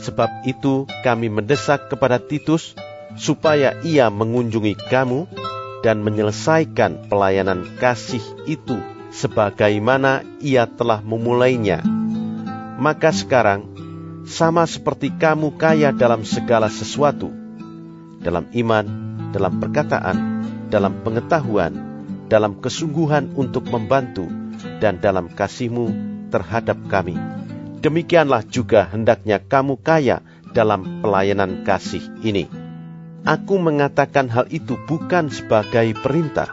Sebab itu kami mendesak kepada Titus supaya ia mengunjungi kamu dan menyelesaikan pelayanan kasih itu sebagaimana ia telah memulainya. Maka sekarang, sama seperti kamu kaya dalam segala sesuatu, dalam iman, dalam perkataan, dalam pengetahuan, dalam kesungguhan untuk membantu, dan dalam kasihmu terhadap kami. Demikianlah juga hendaknya kamu kaya dalam pelayanan kasih ini. Aku mengatakan hal itu bukan sebagai perintah,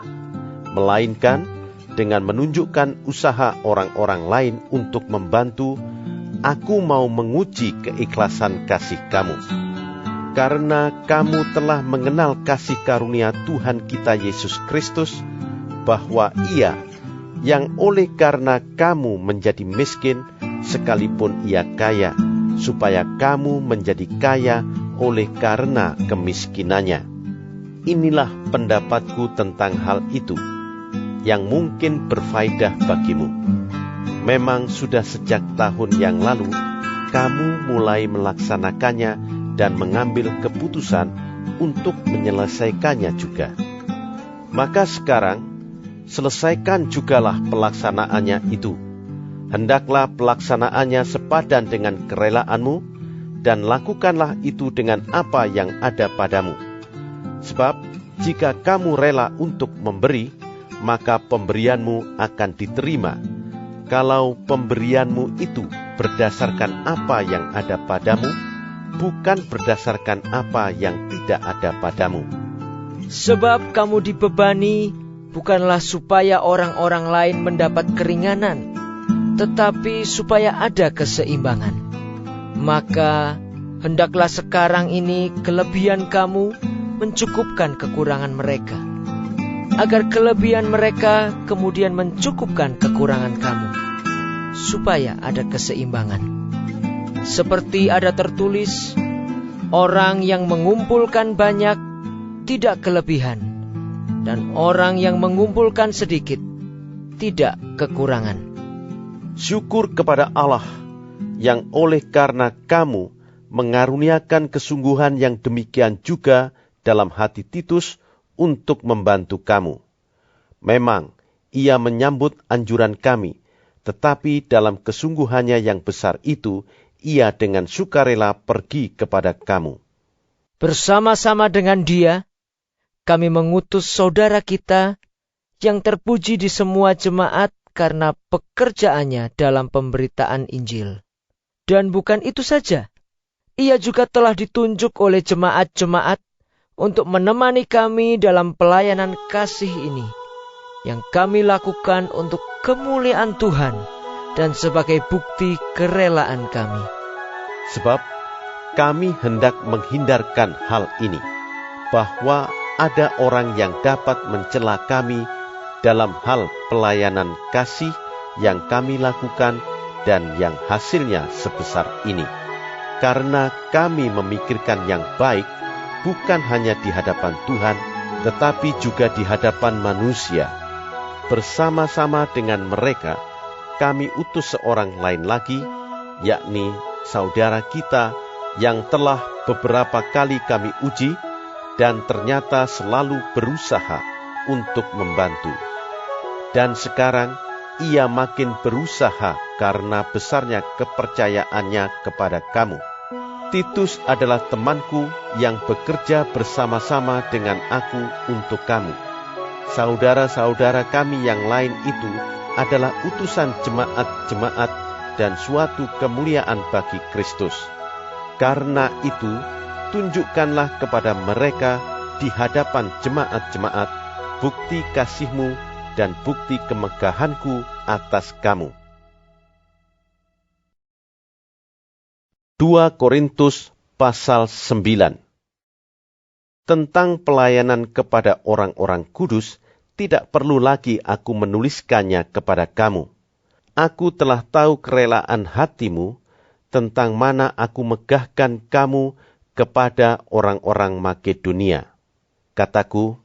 melainkan dengan menunjukkan usaha orang-orang lain untuk membantu. Aku mau menguji keikhlasan kasih kamu. Karena kamu telah mengenal kasih karunia Tuhan kita Yesus Kristus, bahwa Ia yang oleh karena kamu menjadi miskin, sekalipun Ia kaya, supaya kamu menjadi kaya oleh karena kemiskinannya. Inilah pendapatku tentang hal itu, yang mungkin berfaedah bagimu. Memang sudah sejak tahun yang lalu, kamu mulai melaksanakannya dan mengambil keputusan untuk menyelesaikannya juga. Maka sekarang, selesaikan jugalah pelaksanaannya itu. Hendaklah pelaksanaannya sepadan dengan kerelaanmu, dan lakukanlah itu dengan apa yang ada padamu. Sebab, jika kamu rela untuk memberi, maka pemberianmu akan diterima. kalau pemberianmu itu berdasarkan apa yang ada padamu, bukan berdasarkan apa yang tidak ada padamu. Sebab kamu dibebani bukanlah supaya orang-orang lain mendapat keringanan, tetapi supaya ada keseimbangan. Maka hendaklah sekarang ini kelebihan kamu mencukupkan kekurangan mereka, agar kelebihan mereka kemudian mencukupkan kekurangan kamu, supaya ada keseimbangan. Seperti ada tertulis, orang yang mengumpulkan banyak tidak kelebihan, dan orang yang mengumpulkan sedikit tidak kekurangan. Syukur kepada Allah yang oleh karena kamu mengaruniakan kesungguhan yang demikian juga dalam hati Titus untuk membantu kamu. Memang ia menyambut anjuran kami, tetapi dalam kesungguhannya yang besar itu, ia dengan sukarela pergi kepada kamu. Bersama-sama dengan dia, kami mengutus saudara kita yang terpuji di semua jemaat karena pekerjaannya dalam pemberitaan Injil. Dan bukan itu saja, ia juga telah ditunjuk oleh jemaat-jemaat untuk menemani kami dalam pelayanan kasih ini, yang kami lakukan untuk kemuliaan Tuhan dan sebagai bukti kerelaan kami. Sebab kami hendak menghindarkan hal ini, bahwa ada orang yang dapat mencela kami dalam hal pelayanan kasih yang kami lakukan dan yang hasilnya sebesar ini. Karena kami memikirkan yang baik, bukan hanya di hadapan Tuhan, tetapi juga di hadapan manusia. Bersama-sama dengan mereka, kami utus seorang lain lagi, yakni saudara kita yang telah beberapa kali kami uji, dan ternyata selalu berusaha untuk membantu. Dan sekarang ia makin berusaha karena besarnya kepercayaannya kepada kamu. Titus adalah temanku yang bekerja bersama-sama dengan aku untuk kamu. Saudara-saudara kami yang lain itu adalah utusan jemaat-jemaat dan suatu kemuliaan bagi Kristus. Karena itu, tunjukkanlah kepada mereka di hadapan jemaat-jemaat bukti kasihmu dan bukti kemegahanku atas kamu. 2 Korintus pasal 9. Tentang pelayanan kepada orang-orang kudus, tidak perlu lagi aku menuliskannya kepada kamu. Aku telah tahu kerelaan hatimu, tentang mana aku megahkan kamu kepada orang-orang Makedonia. Kataku,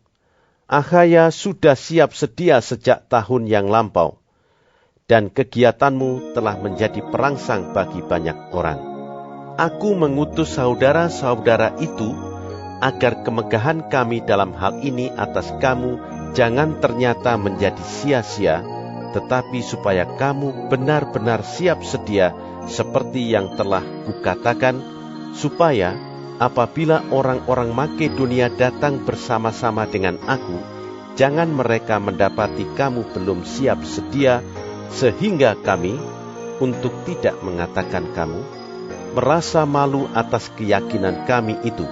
Akhaya sudah siap sedia sejak tahun yang lampau, dan kegiatanmu telah menjadi perangsang bagi banyak orang. Aku mengutus saudara-saudara itu, agar kemegahan kami dalam hal ini atas kamu jangan ternyata menjadi sia-sia, tetapi supaya kamu benar-benar siap sedia seperti yang telah kukatakan, supaya apabila orang-orang Makedonia datang bersama-sama dengan aku, jangan mereka mendapati kamu belum siap sedia, sehingga kami, untuk tidak mengatakan kamu, merasa malu atas keyakinan kami itu.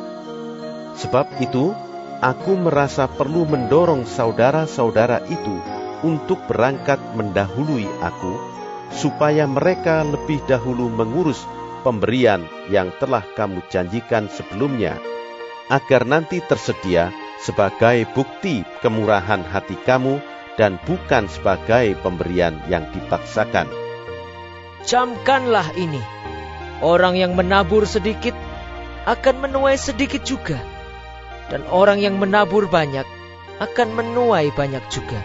Sebab itu, aku merasa perlu mendorong saudara-saudara itu untuk berangkat mendahului aku, supaya mereka lebih dahulu mengurus pemberian yang telah kamu janjikan sebelumnya, agar nanti tersedia sebagai bukti kemurahan hati kamu dan bukan sebagai pemberian yang dipaksakan. Camkanlah ini, orang yang menabur sedikit akan menuai sedikit juga, dan orang yang menabur banyak akan menuai banyak juga.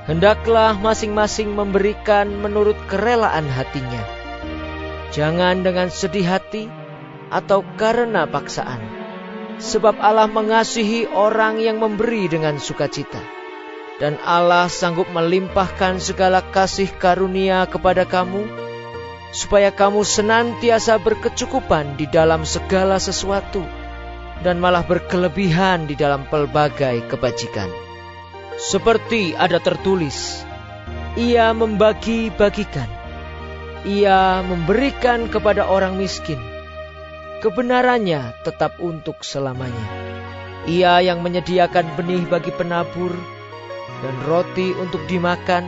Hendaklah masing-masing memberikan menurut kerelaan hatinya, jangan dengan sedih hati atau karena paksaan, sebab Allah mengasihi orang yang memberi dengan sukacita. Dan Allah sanggup melimpahkan segala kasih karunia kepada kamu, supaya kamu senantiasa berkecukupan di dalam segala sesuatu, dan malah berkelebihan di dalam pelbagai kebajikan. Seperti ada tertulis, Ia membagi-bagikan. Ia memberikan kepada orang miskin. Kebenarannya tetap untuk selamanya. Ia yang menyediakan benih bagi penabur dan roti untuk dimakan.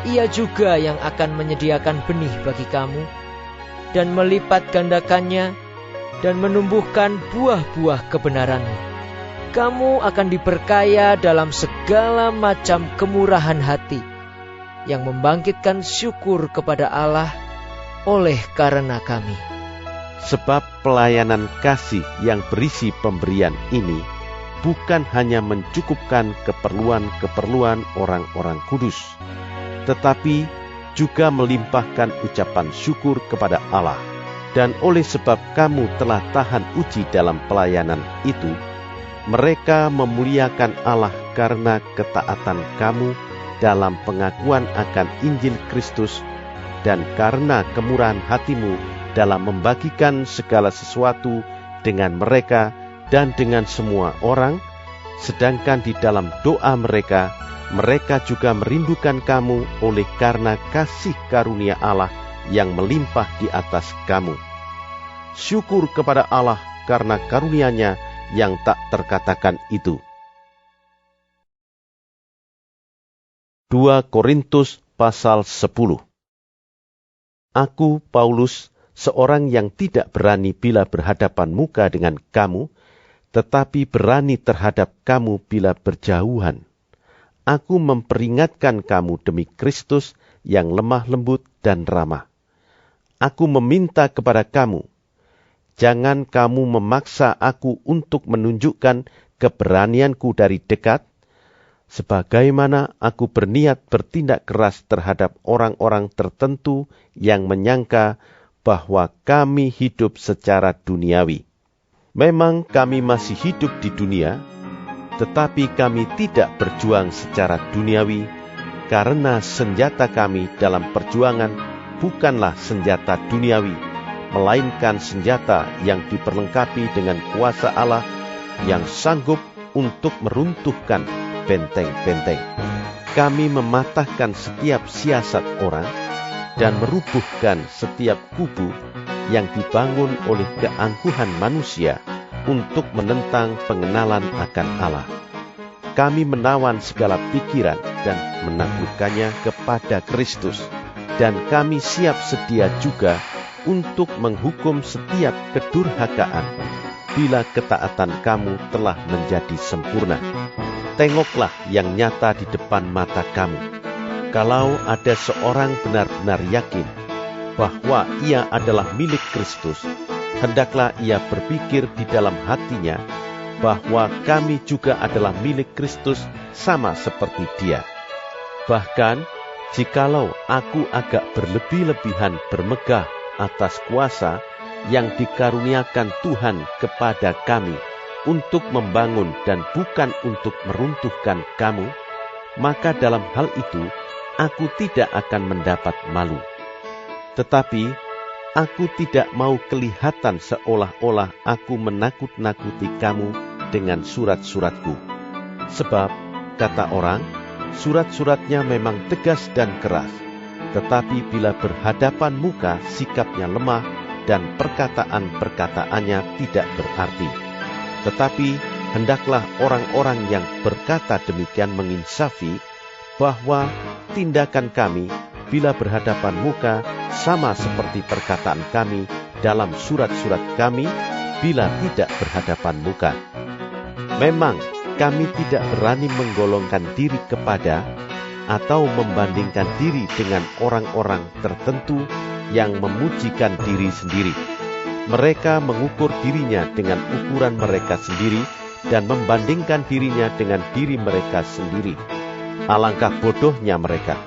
Ia juga yang akan menyediakan benih bagi kamu dan melipat gandakannya dan menumbuhkan buah-buah kebenaranmu. Kamu akan diperkaya dalam segala macam kemurahan hati yang membangkitkan syukur kepada Allah oleh karena kami. Sebab pelayanan kasih yang berisi pemberian ini bukan hanya mencukupkan keperluan-keperluan orang-orang kudus, tetapi juga melimpahkan ucapan syukur kepada Allah. Dan oleh sebab kamu telah tahan uji dalam pelayanan itu, mereka memuliakan Allah karena ketaatan kamu dalam pengakuan akan Injil Kristus dan karena kemurahan hatimu dalam membagikan segala sesuatu dengan mereka dan dengan semua orang, sedangkan di dalam doa mereka juga merindukan kamu oleh karena kasih karunia Allah yang melimpah di atas kamu. Syukur kepada Allah karena karunia-Nya yang tak terkatakan itu. 2 Korintus pasal 10. Aku, Paulus, seorang yang tidak berani bila berhadapan muka dengan kamu, tetapi berani terhadap kamu bila berjauhan. Aku memperingatkan kamu demi Kristus yang lemah lembut dan ramah. Aku meminta kepada kamu, jangan kamu memaksa aku untuk menunjukkan keberanianku dari dekat, sebagaimana aku berniat bertindak keras terhadap orang-orang tertentu yang menyangka bahwa kami hidup secara duniawi. Memang kami masih hidup di dunia, tetapi kami tidak berjuang secara duniawi, karena senjata kami dalam perjuangan bukanlah senjata duniawi, melainkan senjata yang diperlengkapi dengan kuasa Allah yang sanggup untuk meruntuhkan benteng-benteng. Kami mematahkan setiap siasat orang dan merubuhkan setiap kubu yang dibangun oleh keangkuhan manusia untuk menentang pengenalan akan Allah. Kami menawan segala pikiran dan menaklukkannya kepada Kristus, dan kami siap sedia juga untuk menghukum setiap kedurhakaan bila ketaatan kamu telah menjadi sempurna. Tengoklah yang nyata di depan mata kamu. Kalau ada seorang benar-benar yakin bahwa ia adalah milik Kristus, hendaklah ia berpikir di dalam hatinya bahwa kami juga adalah milik Kristus sama seperti Dia. Bahkan, jikalau aku agak berlebih-lebihan bermegah atas kuasa yang dikaruniakan Tuhan kepada kami untuk membangun dan bukan untuk meruntuhkan kamu, maka dalam hal itu aku tidak akan mendapat malu. Tetapi aku tidak mau kelihatan seolah-olah aku menakut-nakuti kamu dengan surat-suratku. Sebab, kata orang, surat-suratnya memang tegas dan keras, tetapi bila berhadapan muka sikapnya lemah dan perkataan-perkataannya tidak berarti. Tetapi hendaklah orang-orang yang berkata demikian menginsafi bahwa tindakan kami bila berhadapan muka sama seperti perkataan kami dalam surat-surat kami bila tidak berhadapan muka. Memang kami tidak berani menggolongkan diri kepada atau membandingkan diri dengan orang-orang tertentu yang memujikan diri sendiri. Mereka mengukur dirinya dengan ukuran mereka sendiri dan membandingkan dirinya dengan diri mereka sendiri. Alangkah bodohnya mereka.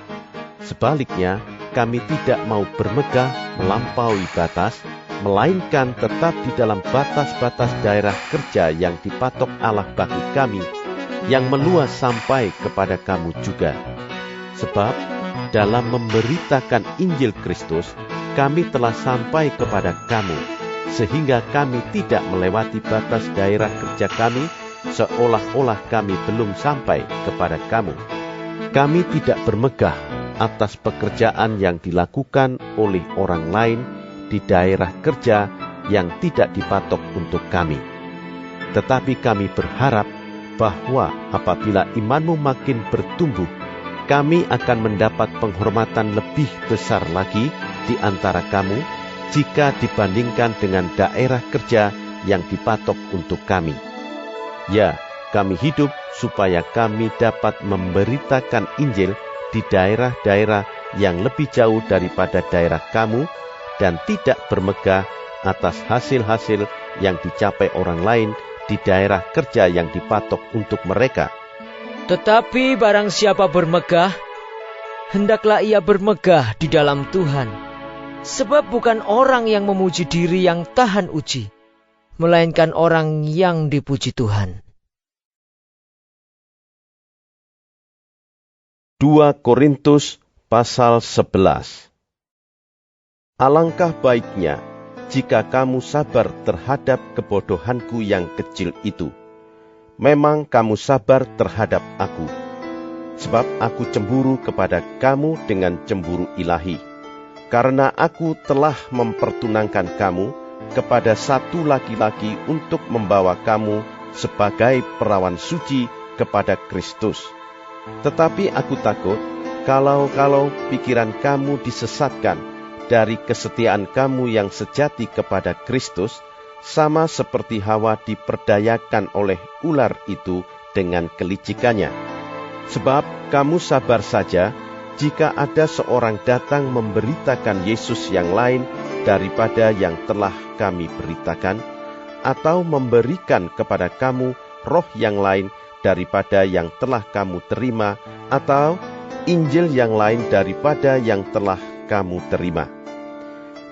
Sebaliknya, kami tidak mau bermegah melampaui batas, melainkan tetap di dalam batas-batas daerah kerja yang dipatok Allah bagi kami, yang meluas sampai kepada kamu juga. Sebab, dalam memberitakan Injil Kristus, kami telah sampai kepada kamu, sehingga kami tidak melewati batas daerah kerja kami, seolah-olah kami belum sampai kepada kamu. Kami tidak bermegah, atas pekerjaan yang dilakukan oleh orang lain di daerah kerja yang tidak dipatok untuk kami. Tetapi kami berharap bahwa apabila imanmu makin bertumbuh, kami akan mendapat penghormatan lebih besar lagi di antara kamu jika dibandingkan dengan daerah kerja yang dipatok untuk kami. Ya, kami hidup supaya kami dapat memberitakan Injil di daerah-daerah yang lebih jauh daripada daerah kamu dan tidak bermegah atas hasil-hasil yang dicapai orang lain di daerah kerja yang dipatok untuk mereka. Tetapi barang siapa bermegah, hendaklah ia bermegah di dalam Tuhan. Sebab bukan orang yang memuji diri yang tahan uji, melainkan orang yang dipuji Tuhan. 2 Korintus pasal 11. Alangkah baiknya jika kamu sabar terhadap kebodohanku yang kecil itu. Memang kamu sabar terhadap aku, sebab aku cemburu kepada kamu dengan cemburu ilahi, karena aku telah mempertunangkan kamu kepada satu laki-laki untuk membawa kamu sebagai perawan suci kepada Kristus. Tetapi aku takut kalau pikiran kamu disesatkan dari kesetiaan kamu yang sejati kepada Kristus, sama seperti Hawa diperdayakan oleh ular itu dengan kelicikannya. Sebab kamu sabar saja jika ada seorang datang memberitakan Yesus yang lain daripada yang telah kami beritakan, atau memberikan kepada kamu roh yang lain daripada yang telah kamu terima, atau Injil yang lain daripada yang telah kamu terima.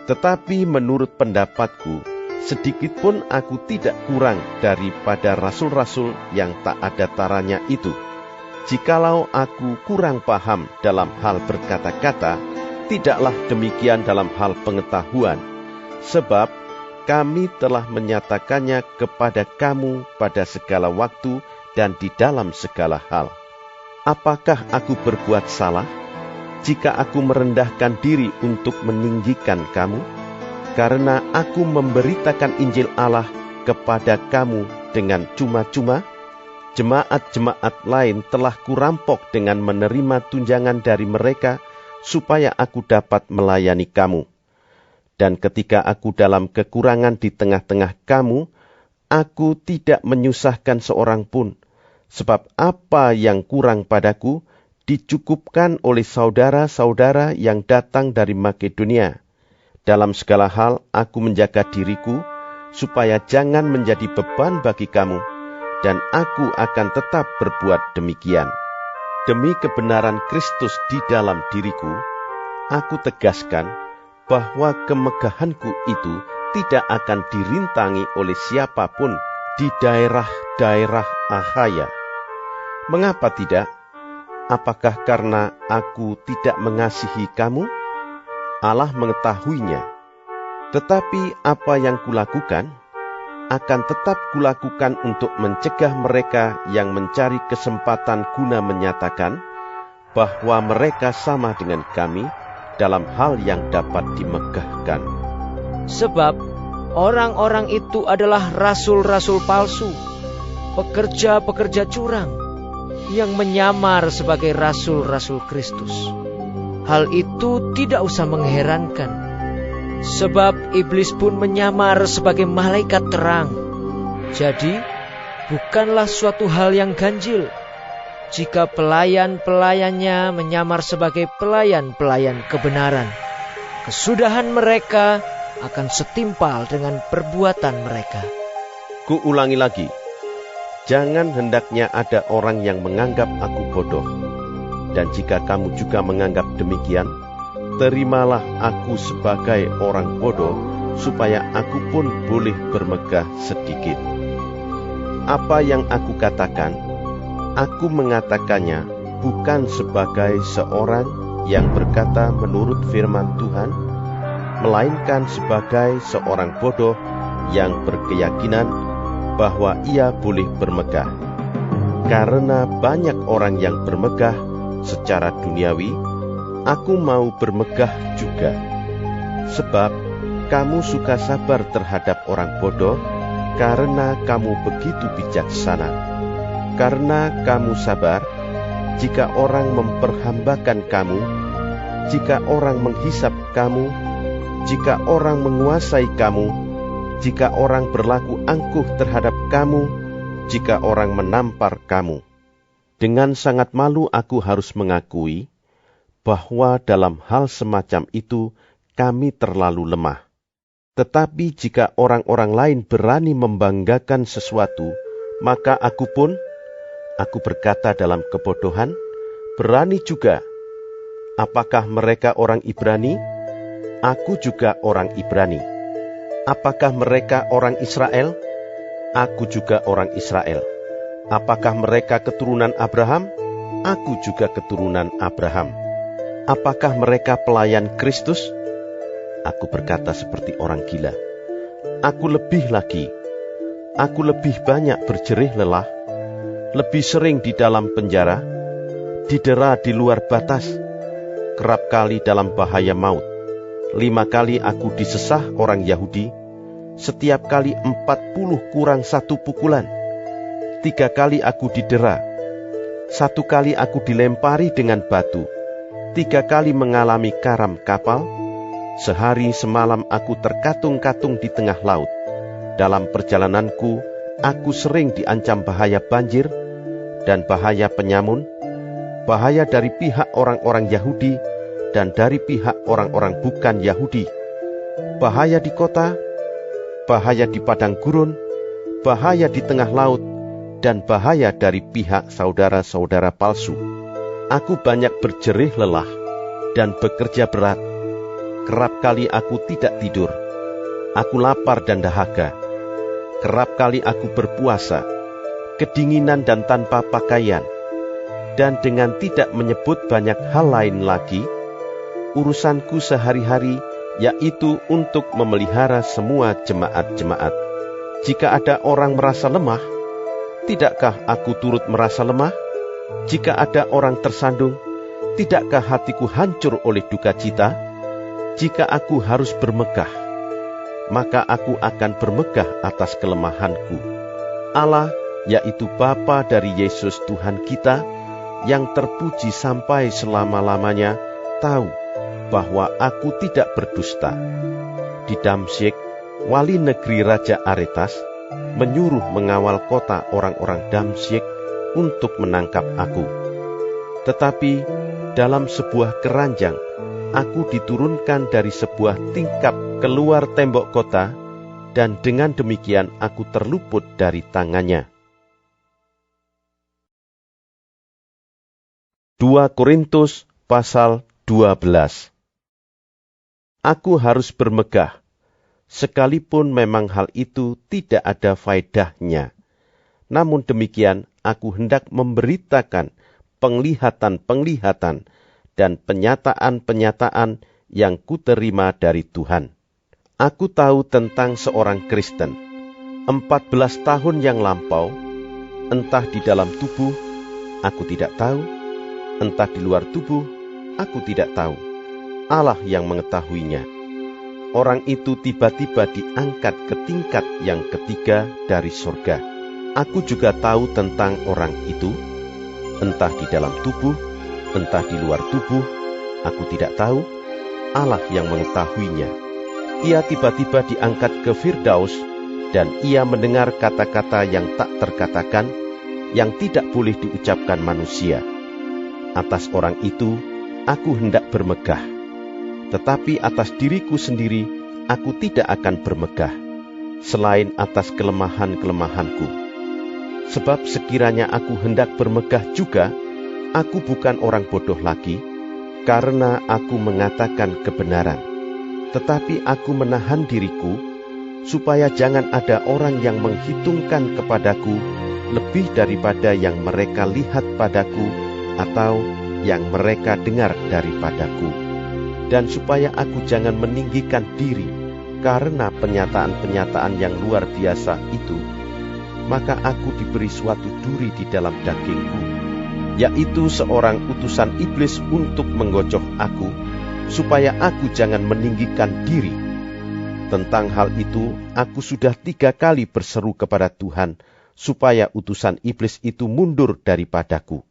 Tetapi menurut pendapatku, sedikit pun aku tidak kurang daripada rasul-rasul yang tak ada taranya itu. Jikalau aku kurang paham dalam hal berkata-kata, tidaklah demikian dalam hal pengetahuan, sebab kami telah menyatakannya kepada kamu pada segala waktu dan di dalam segala hal. Apakah aku berbuat salah jika aku merendahkan diri untuk meninggikan kamu? Karena aku memberitakan Injil Allah kepada kamu dengan cuma-cuma, jemaat-jemaat lain telah kurampok dengan menerima tunjangan dari mereka, supaya aku dapat melayani kamu. Dan ketika aku dalam kekurangan di tengah-tengah kamu, aku tidak menyusahkan seorang pun, sebab apa yang kurang padaku dicukupkan oleh saudara-saudara yang datang dari Makedonia. Dalam segala hal aku menjaga diriku, supaya jangan menjadi beban bagi kamu, dan aku akan tetap berbuat demikian. Demi kebenaran Kristus di dalam diriku, aku tegaskan bahwa kemegahanku itu tidak akan dirintangi oleh siapapun di daerah-daerah Akhaya. Mengapa tidak? Apakah karena aku tidak mengasihi kamu? Allah mengetahuinya. Tetapi apa yang kulakukan, akan tetap kulakukan untuk mencegah mereka yang mencari kesempatan guna menyatakan bahwa mereka sama dengan kami dalam hal yang dapat dimegahkan. Sebab orang-orang itu adalah rasul-rasul palsu, pekerja-pekerja curang, yang menyamar sebagai rasul-rasul Kristus. Hal itu tidak usah mengherankan, sebab iblis pun menyamar sebagai malaikat terang. Jadi, bukanlah suatu hal yang ganjil jika pelayan-pelayannya menyamar sebagai pelayan-pelayan kebenaran. Kesudahan mereka akan setimpal dengan perbuatan mereka. Kuulangi lagi, jangan hendaknya ada orang yang menganggap aku bodoh. Dan jika kamu juga menganggap demikian, terimalah aku sebagai orang bodoh, supaya aku pun boleh bermegah sedikit. Apa yang aku katakan, aku mengatakannya bukan sebagai seorang yang berkata menurut firman Tuhan, melainkan sebagai seorang bodoh yang berkeyakinan bahwa ia boleh bermegah. Karena banyak orang yang bermegah secara duniawi, Aku mau bermegah juga, sebab kamu suka sabar terhadap orang bodoh, karena kamu begitu bijaksana. Karena kamu sabar, jika orang memperhambakan kamu, jika orang menghisap kamu, jika orang menguasai kamu, jika orang berlaku angkuh terhadap kamu, jika orang menampar kamu. Dengan sangat malu aku harus mengakui bahwa dalam hal semacam itu kami terlalu lemah. Tetapi jika orang-orang lain berani membanggakan sesuatu, maka aku berkata dalam kebodohan, berani juga. Apakah mereka orang Ibrani? Aku juga orang Ibrani. Apakah mereka orang Israel? Aku juga orang Israel. Apakah mereka keturunan Abraham? Aku juga keturunan Abraham. Apakah mereka pelayan Kristus? Aku berkata seperti orang gila. Aku lebih lagi. Aku lebih banyak berjerih lelah, lebih sering di dalam penjara, didera di luar batas, kerap kali dalam bahaya maut. 5 kali aku disesah orang Yahudi, setiap kali 40 kurang 1 pukulan. 3 kali aku didera, 1 kali aku dilempari dengan batu, 3 kali mengalami karam kapal, sehari semalam aku terkatung-katung di tengah laut. Dalam perjalananku, aku sering diancam bahaya banjir dan bahaya penyamun, bahaya dari pihak orang-orang Yahudi dan dari pihak orang-orang bukan Yahudi, bahaya di kota, bahaya di padang gurun, bahaya di tengah laut, dan bahaya dari pihak saudara-saudara palsu. Aku banyak berjerih lelah dan bekerja berat. Kerap kali aku tidak tidur. Aku lapar dan dahaga. Kerap kali aku berpuasa, kedinginan dan tanpa pakaian. Dan dengan tidak menyebut banyak hal lain lagi, urusanku sehari-hari yaitu untuk memelihara semua jemaat-jemaat. Jika ada orang merasa lemah, tidakkah aku turut merasa lemah? Jika ada orang tersandung, tidakkah hatiku hancur oleh duka cita? Jika aku harus bermegah, maka aku akan bermegah atas kelemahanku. Allah, yaitu Bapa dari Yesus Tuhan kita, yang terpuji sampai selama-lamanya, tahu bahwa aku tidak berdusta. Di Damsyik, wali negeri Raja Aretas menyuruh mengawal kota orang-orang Damsyik untuk menangkap aku. Tetapi dalam sebuah keranjang, aku diturunkan dari sebuah tingkap keluar tembok kota, dan dengan demikian aku terluput dari tangannya. 2 Korintus pasal 12. Aku harus bermegah, sekalipun memang hal itu tidak ada faedahnya. Namun demikian, aku hendak memberitakan penglihatan-penglihatan dan penyataan-penyataan yang kuterima dari Tuhan. Aku tahu tentang seorang Kristen, 14 tahun yang lampau, entah di dalam tubuh, aku tidak tahu, entah di luar tubuh, aku tidak tahu. Allah yang mengetahuinya. Orang itu tiba-tiba diangkat ke tingkat yang ketiga dari surga. Aku juga tahu tentang orang itu, entah di dalam tubuh, entah di luar tubuh, aku tidak tahu, Allah yang mengetahuinya. Ia tiba-tiba diangkat ke Firdaus, dan ia mendengar kata-kata yang tak terkatakan, yang tidak boleh diucapkan manusia. Atas orang itu, aku hendak bermegah. Tetapi atas diriku sendiri, aku tidak akan bermegah, selain atas kelemahan-kelemahanku. Sebab sekiranya aku hendak bermegah juga, aku bukan orang bodoh lagi, karena aku mengatakan kebenaran. Tetapi aku menahan diriku, supaya jangan ada orang yang menghitungkan kepadaku lebih daripada yang mereka lihat padaku, atau yang mereka dengar daripadaku. Dan supaya aku jangan meninggikan diri karena penyataan-penyataan yang luar biasa itu, maka aku diberi suatu duri di dalam dagingku, yaitu seorang utusan iblis untuk menggocoh aku, supaya aku jangan meninggikan diri. Tentang hal itu, aku sudah 3 kali berseru kepada Tuhan, supaya utusan iblis itu mundur daripadaku.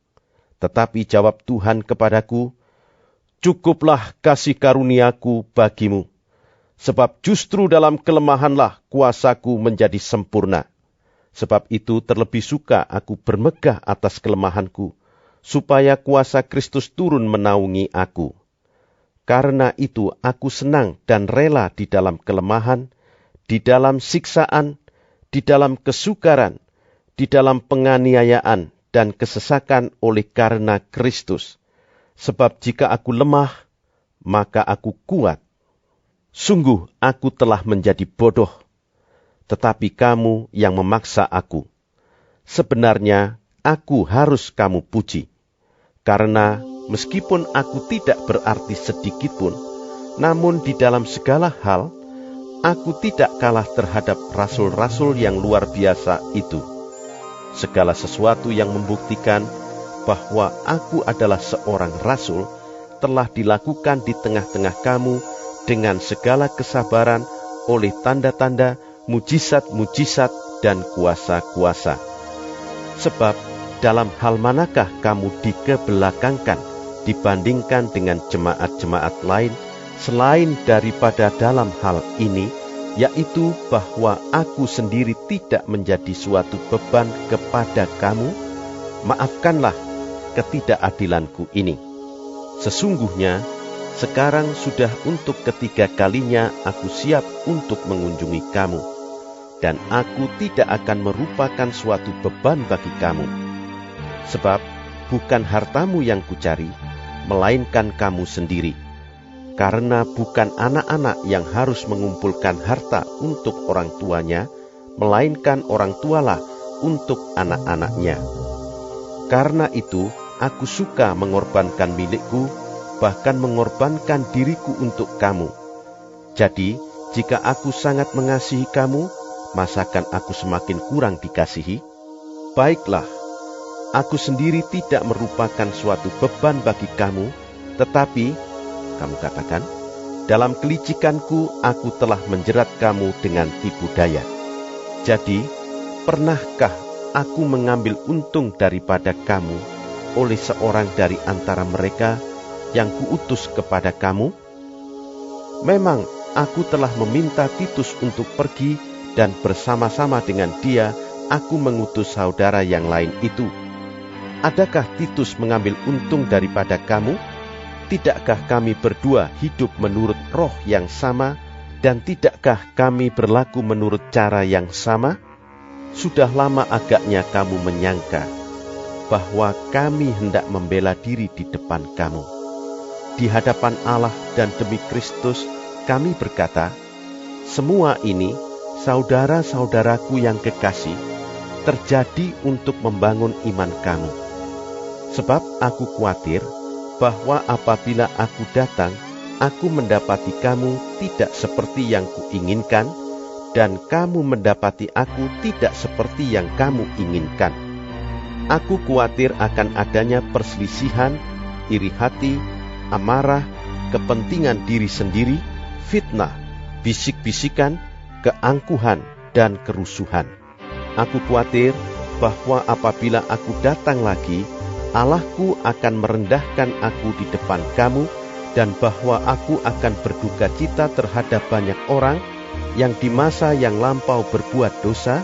Tetapi jawab Tuhan kepadaku, "Cukuplah kasih karuniaku bagimu, sebab justru dalam kelemahanlah kuasaku menjadi sempurna. Sebab itu terlebih suka aku bermegah atas kelemahanku, supaya kuasa Kristus turun menaungi aku. Karena itu aku senang dan rela di dalam kelemahan, di dalam siksaan, di dalam kesukaran, di dalam penganiayaan dan kesesakan oleh karena Kristus. Sebab jika aku lemah, maka aku kuat. Sungguh aku telah menjadi bodoh, tetapi kamu yang memaksa aku. Sebenarnya aku harus kamu puji, karena meskipun aku tidak berarti sedikitpun, namun di dalam segala hal, aku tidak kalah terhadap rasul-rasul yang luar biasa itu. Segala sesuatu yang membuktikan bahwa aku adalah seorang rasul telah dilakukan di tengah-tengah kamu dengan segala kesabaran oleh tanda-tanda, mujizat-mujizat, dan kuasa-kuasa. Sebab dalam hal manakah kamu dikebelakangkan dibandingkan dengan jemaat-jemaat lain selain daripada dalam hal ini, yaitu bahwa aku sendiri tidak menjadi suatu beban kepada kamu? Maafkanlah ketidakadilanku ini. Sesungguhnya sekarang sudah untuk ketiga kalinya aku siap untuk mengunjungi kamu, dan aku tidak akan merupakan suatu beban bagi kamu. Sebab bukan hartamu yang kucari, melainkan kamu sendiri. Karena bukan anak-anak yang harus mengumpulkan harta untuk orang tuanya, melainkan orang tualah untuk anak-anaknya. Karena itu, aku suka mengorbankan milikku, bahkan mengorbankan diriku untuk kamu. Jadi, jika aku sangat mengasihi kamu, masakan aku semakin kurang dikasihi? Baiklah, aku sendiri tidak merupakan suatu beban bagi kamu, tetapi kamu katakan, dalam kelicikanku aku telah menjerat kamu dengan tipu daya. Jadi, pernahkah aku mengambil untung daripada kamu oleh seorang dari antara mereka yang kuutus kepada kamu? Memang aku telah meminta Titus untuk pergi, dan bersama-sama dengan dia aku mengutus saudara yang lain itu. Adakah Titus mengambil untung daripada kamu? Tidakkah kami berdua hidup menurut roh yang sama, dan tidakkah kami berlaku menurut cara yang sama? Sudah lama agaknya kamu menyangka bahwa kami hendak membela diri di depan kamu. Di hadapan Allah dan demi Kristus kami berkata, semua ini, saudara-saudaraku yang kekasih, terjadi untuk membangun iman kamu. Sebab aku khawatir bahwa apabila aku datang, aku mendapati kamu tidak seperti yang kuinginkan, dan kamu mendapati aku tidak seperti yang kamu inginkan. Aku khawatir akan adanya perselisihan, iri hati, amarah, kepentingan diri sendiri, fitnah, bisik-bisikan, keangkuhan, dan kerusuhan. Aku khawatir bahwa apabila aku datang lagi, Allahku akan merendahkan aku di depan kamu, dan bahwa aku akan berduka cita terhadap banyak orang yang di masa yang lampau berbuat dosa,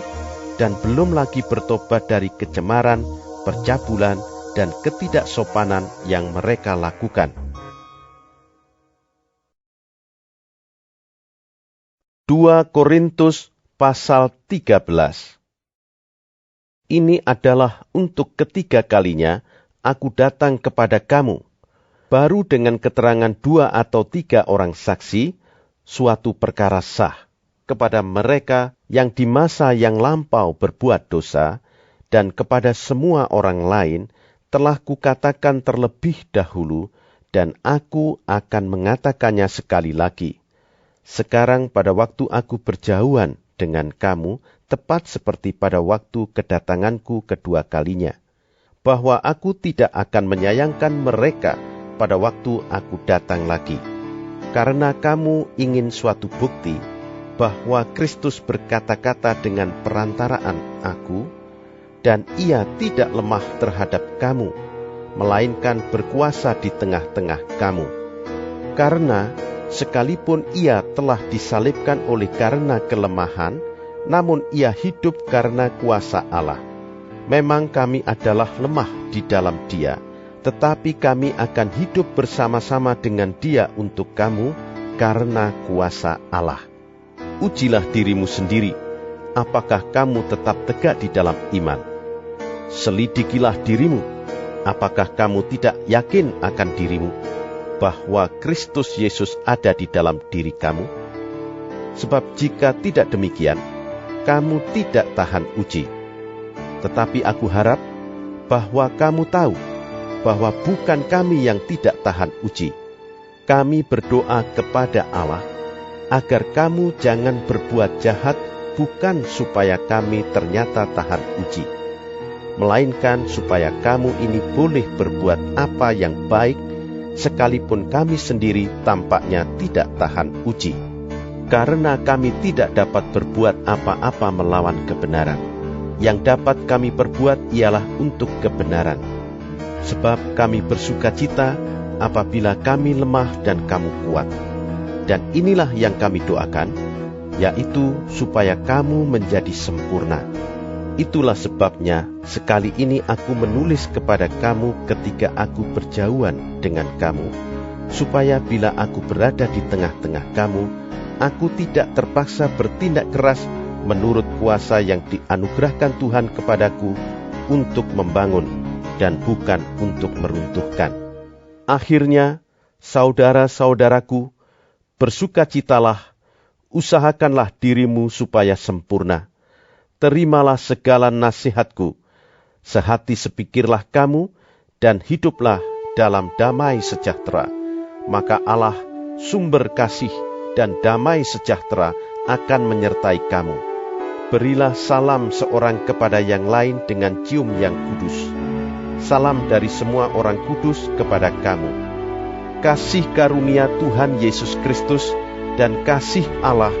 dan belum lagi bertobat dari kecemaran, percabulan, dan ketidaksopanan yang mereka lakukan. 2 Korintus pasal 13. Ini adalah untuk ketiga kalinya aku datang kepada kamu, baru dengan keterangan 2 atau 3 orang saksi, suatu perkara sah, kepada mereka yang di masa yang lampau berbuat dosa, dan kepada semua orang lain telah kukatakan terlebih dahulu, dan aku akan mengatakannya sekali lagi. Sekarang pada waktu aku berjauhan dengan kamu, tepat seperti pada waktu kedatanganku kedua kalinya. bahwa aku tidak akan menyayangkan mereka pada waktu aku datang lagi. Karena kamu ingin suatu bukti bahwa Kristus berkata-kata dengan perantaraan aku, dan ia tidak lemah terhadap kamu, melainkan berkuasa di tengah-tengah kamu. Karena sekalipun ia telah disalibkan oleh karena kelemahan, namun ia hidup karena kuasa Allah. Memang kami adalah lemah di dalam Dia, tetapi kami akan hidup bersama-sama dengan Dia untuk kamu karena kuasa Allah. Ujilah dirimu sendiri, apakah kamu tetap tegak di dalam iman. Selidikilah dirimu, apakah kamu tidak yakin akan dirimu, bahwa Kristus Yesus ada di dalam diri kamu? Sebab jika tidak demikian, kamu tidak tahan uji. Tetapi aku harap bahwa kamu tahu bahwa bukan kami yang tidak tahan uji. Kami berdoa kepada Allah agar kamu jangan berbuat jahat, bukan supaya kami ternyata tahan uji, melainkan supaya kamu ini boleh berbuat apa yang baik, sekalipun kami sendiri tampaknya tidak tahan uji. Karena kami tidak dapat berbuat apa-apa melawan kebenaran. Yang dapat kami perbuat ialah untuk kebenaran. Sebab kami bersukacita apabila kami lemah dan kamu kuat. Dan inilah yang kami doakan, yaitu supaya kamu menjadi sempurna. Itulah sebabnya sekali ini aku menulis kepada kamu ketika aku berjauhan dengan kamu, supaya bila aku berada di tengah-tengah kamu, aku tidak terpaksa bertindak keras menurut kuasa yang dianugerahkan Tuhan kepadaku untuk membangun dan bukan untuk meruntuhkan. Akhirnya, saudara-saudaraku, bersukacitalah, usahakanlah dirimu supaya sempurna. Terimalah segala nasihatku, sehati sepikirlah kamu, dan hiduplah dalam damai sejahtera. Maka Allah, sumber kasih dan damai sejahtera, akan menyertai kamu. Berilah salam seorang kepada yang lain dengan cium yang kudus. Salam dari semua orang kudus kepada kamu. Kasih karunia Tuhan Yesus Kristus dan kasih Allah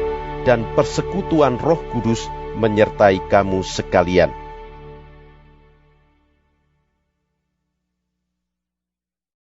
dan persekutuan Roh Kudus menyertai kamu sekalian.